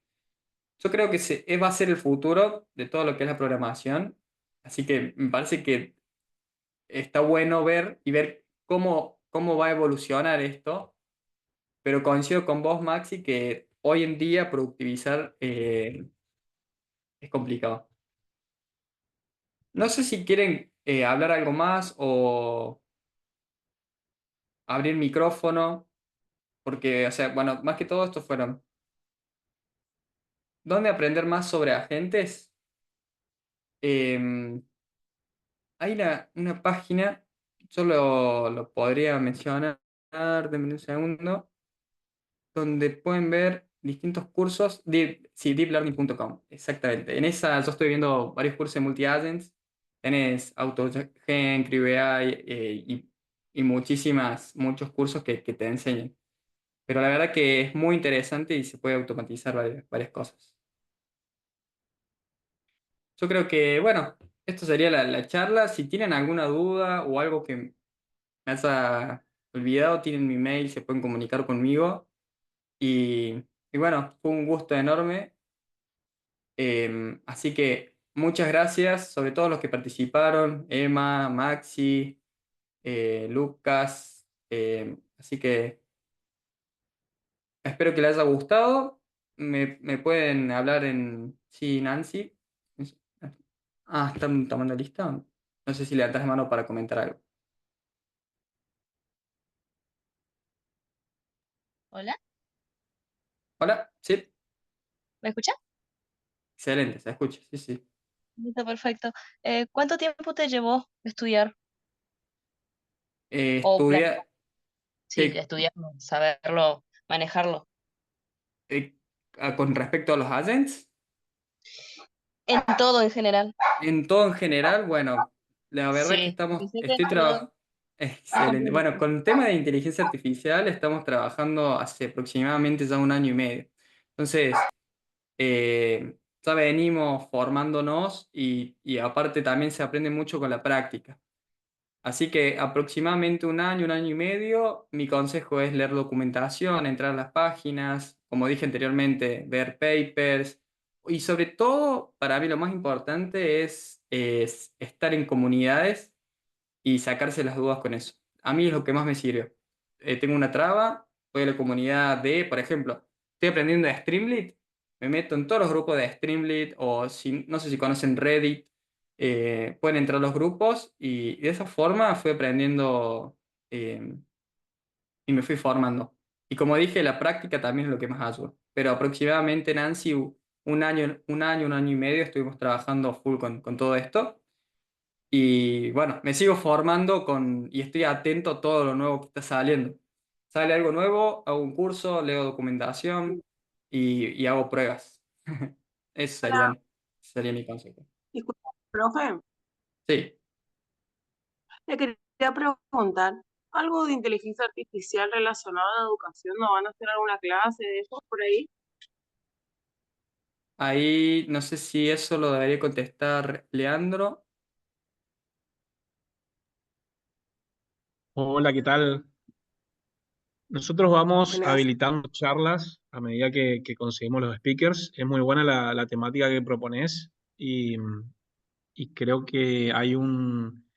Yo creo que va a ser el futuro de todo lo que es la programación, así que me parece que está bueno ver cómo va a evolucionar esto, pero coincido con vos, Maxi, que hoy en día productivizar es complicado. No sé si quieren hablar algo más o abrir micrófono, porque, o sea, bueno, más que todo esto fueron, ¿dónde aprender más sobre agentes? Em, Hay una página, yo lo podría mencionar, denme un segundo, donde pueden ver distintos cursos, sí, deeplearning.com, exactamente. En esa yo estoy viendo varios cursos de multi-agents tenés AutoGen, CrewAI y muchos cursos que te enseñan. Pero la verdad que es muy interesante y se puede automatizar varias cosas. Yo creo que, bueno, esto sería la charla. Si tienen alguna duda o algo que me haya olvidado, tienen mi mail, se pueden comunicar conmigo. Y bueno, fue un gusto enorme. Así que muchas gracias, sobre todo los que participaron, Emma, Maxi, Lucas. Así que espero que les haya gustado. Me pueden hablar en... Sí, Nancy. Ah, ¿están tomando lista? No sé si levantas la mano para comentar algo. Hola, Hola, sí, ¿me escuchas? excelente, se escucha, sí, sí. Listo, perfecto. ¿Cuánto tiempo te llevó estudiar o planear? Estudié, Sí, que, estudiar, saberlo, manejarlo. eh, con respecto a los agents, En todo en general. en todo en general, bueno, la verdad es que Sí, porque sé que estoy estudiar trabajando, es excelente. Bueno, complicado. con el tema de inteligencia artificial estamos trabajando hace aproximadamente ya un año y medio. Entonces, ya venimos formándonos y aparte también se aprende mucho con la práctica. Así que aproximadamente un año y medio, mi consejo es leer documentación, entrar a las páginas, como dije anteriormente, ver papers y sobre todo, para mí lo más importante es estar en comunidades y sacarse las dudas con eso. A mí es lo que más me sirve. Tengo una traba, voy a la comunidad de, por ejemplo, estoy aprendiendo de Streamlit, me meto en todos los grupos de Streamlit o si, no sé si conocen Reddit, pueden entrar a los grupos y de esa forma fui aprendiendo eh, y me fui formando. Y como dije, la práctica también es lo que más ayuda. Pero aproximadamente, Nancy, un año y medio estuvimos trabajando full con todo esto. Y bueno, me sigo formando y estoy atento a todo lo nuevo que está saliendo. Sale algo nuevo, hago un curso, leo documentación y hago pruebas. Eso Hola, sería mi consejo. disculpa, profe, Sí, le quería preguntar, ¿algo de inteligencia artificial relacionado a la educación? ¿No van a hacer alguna clase de eso por ahí? ahí no sé si eso lo debería contestar Leandro. Hola, ¿qué tal? Nosotros vamos Buenas. habilitando charlas a medida que conseguimos los speakers. Es muy buena la temática que propones y creo que hay un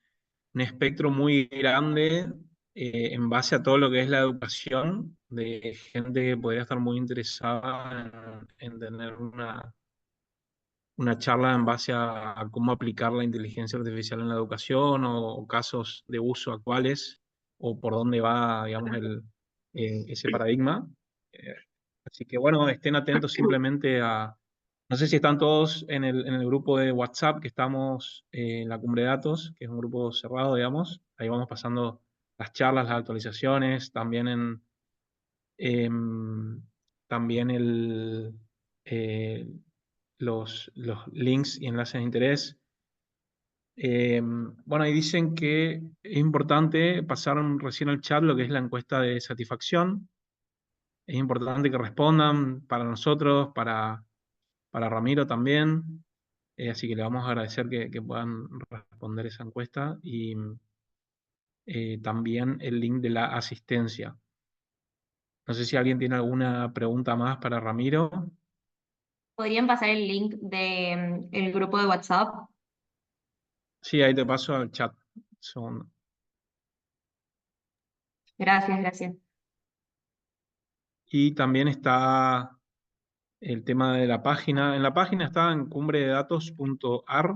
espectro muy grande en base a todo lo que es la educación de gente que podría estar muy interesada en tener una charla en base a cómo aplicar la inteligencia artificial en la educación o casos de uso actuales o por dónde va, digamos, ese paradigma. Eh, Así que bueno, estén atentos simplemente a... No sé si están todos en el grupo de WhatsApp que estamos en la Cumbre de Datos, que es un grupo cerrado, digamos. Ahí vamos pasando las charlas, las actualizaciones, em, también eh, los links y enlaces de interés. Bueno, ahí dicen que es importante, pasaron recién al chat lo que es la encuesta de satisfacción. Es importante que respondan para nosotros, para Ramiro también. Así que le vamos a agradecer que puedan responder esa encuesta y también el link de la asistencia. No sé si alguien tiene alguna pregunta más para Ramiro. ¿Podrían pasar el link de el grupo de WhatsApp? Sí, ahí te paso al chat. Segundo. Gracias, gracias. Y también está el tema de la página. En la página está en cumbrededatos.ar.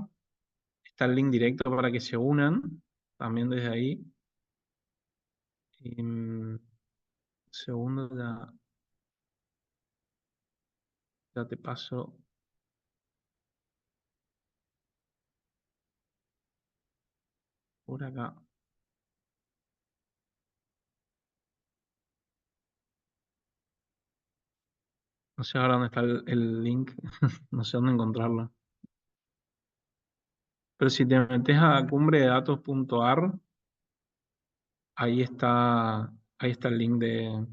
Está el link directo para que se unan. También desde ahí. Y, segundo, ya te paso por acá. No sé ahora dónde está el link. No sé dónde encontrarlo. Pero si te metes a cumbrededatos.ar, ahí está el link de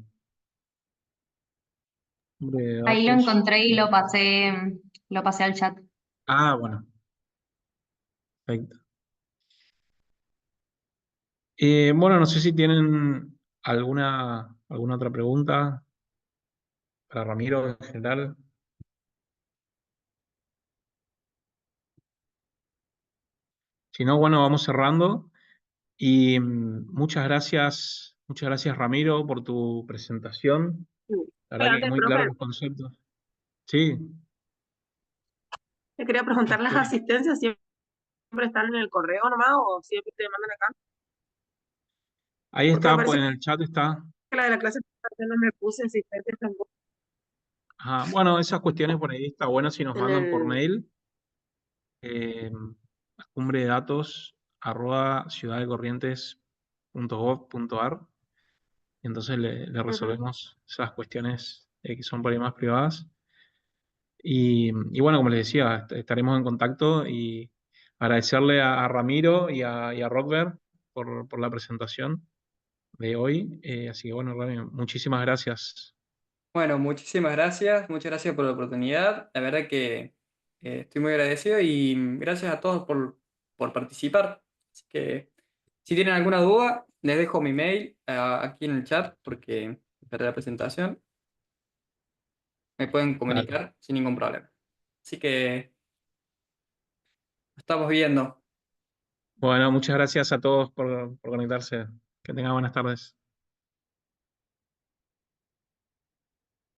cumbre de Ahí lo datos. encontré y lo pasé al chat. Ah, bueno, perfecto. Bueno, no sé si tienen alguna otra pregunta para Ramiro en general. Si no, bueno, vamos cerrando. Y muchas gracias Ramiro por tu presentación. Sí. La verdad que Antes, muy profe, claros los conceptos. Sí, te quería preguntar, ¿las este, asistencias siempre están en el correo nomás o siempre te mandan acá? ahí Porque me está, pues parece en el chat está. que la de la clase pasada no me puse asistencias tampoco Ajá. Bueno, esas cuestiones por ahí está bueno si nos en mandan por el... mail. eh, cumbrededatos@ciudaddecorrientes.gov.ar, y entonces le Ujú. resolvemos esas cuestiones que son por ahí más privadas. Y bueno, como les decía, estaremos en contacto y agradecerle a Ramiro y a Rockberg por la presentación de hoy. Así que bueno, Ramiro, muchísimas gracias. Bueno, muchas gracias por la oportunidad. La verdad que estoy muy agradecido y gracias a todos por participar. Así que si tienen alguna duda, les dejo mi mail aquí en el chat porque para la presentación me pueden Dale. comunicar sin ningún problema. Así que nos estamos viendo. Bueno, muchas gracias a todos por conectarse. Que tengan buenas tardes.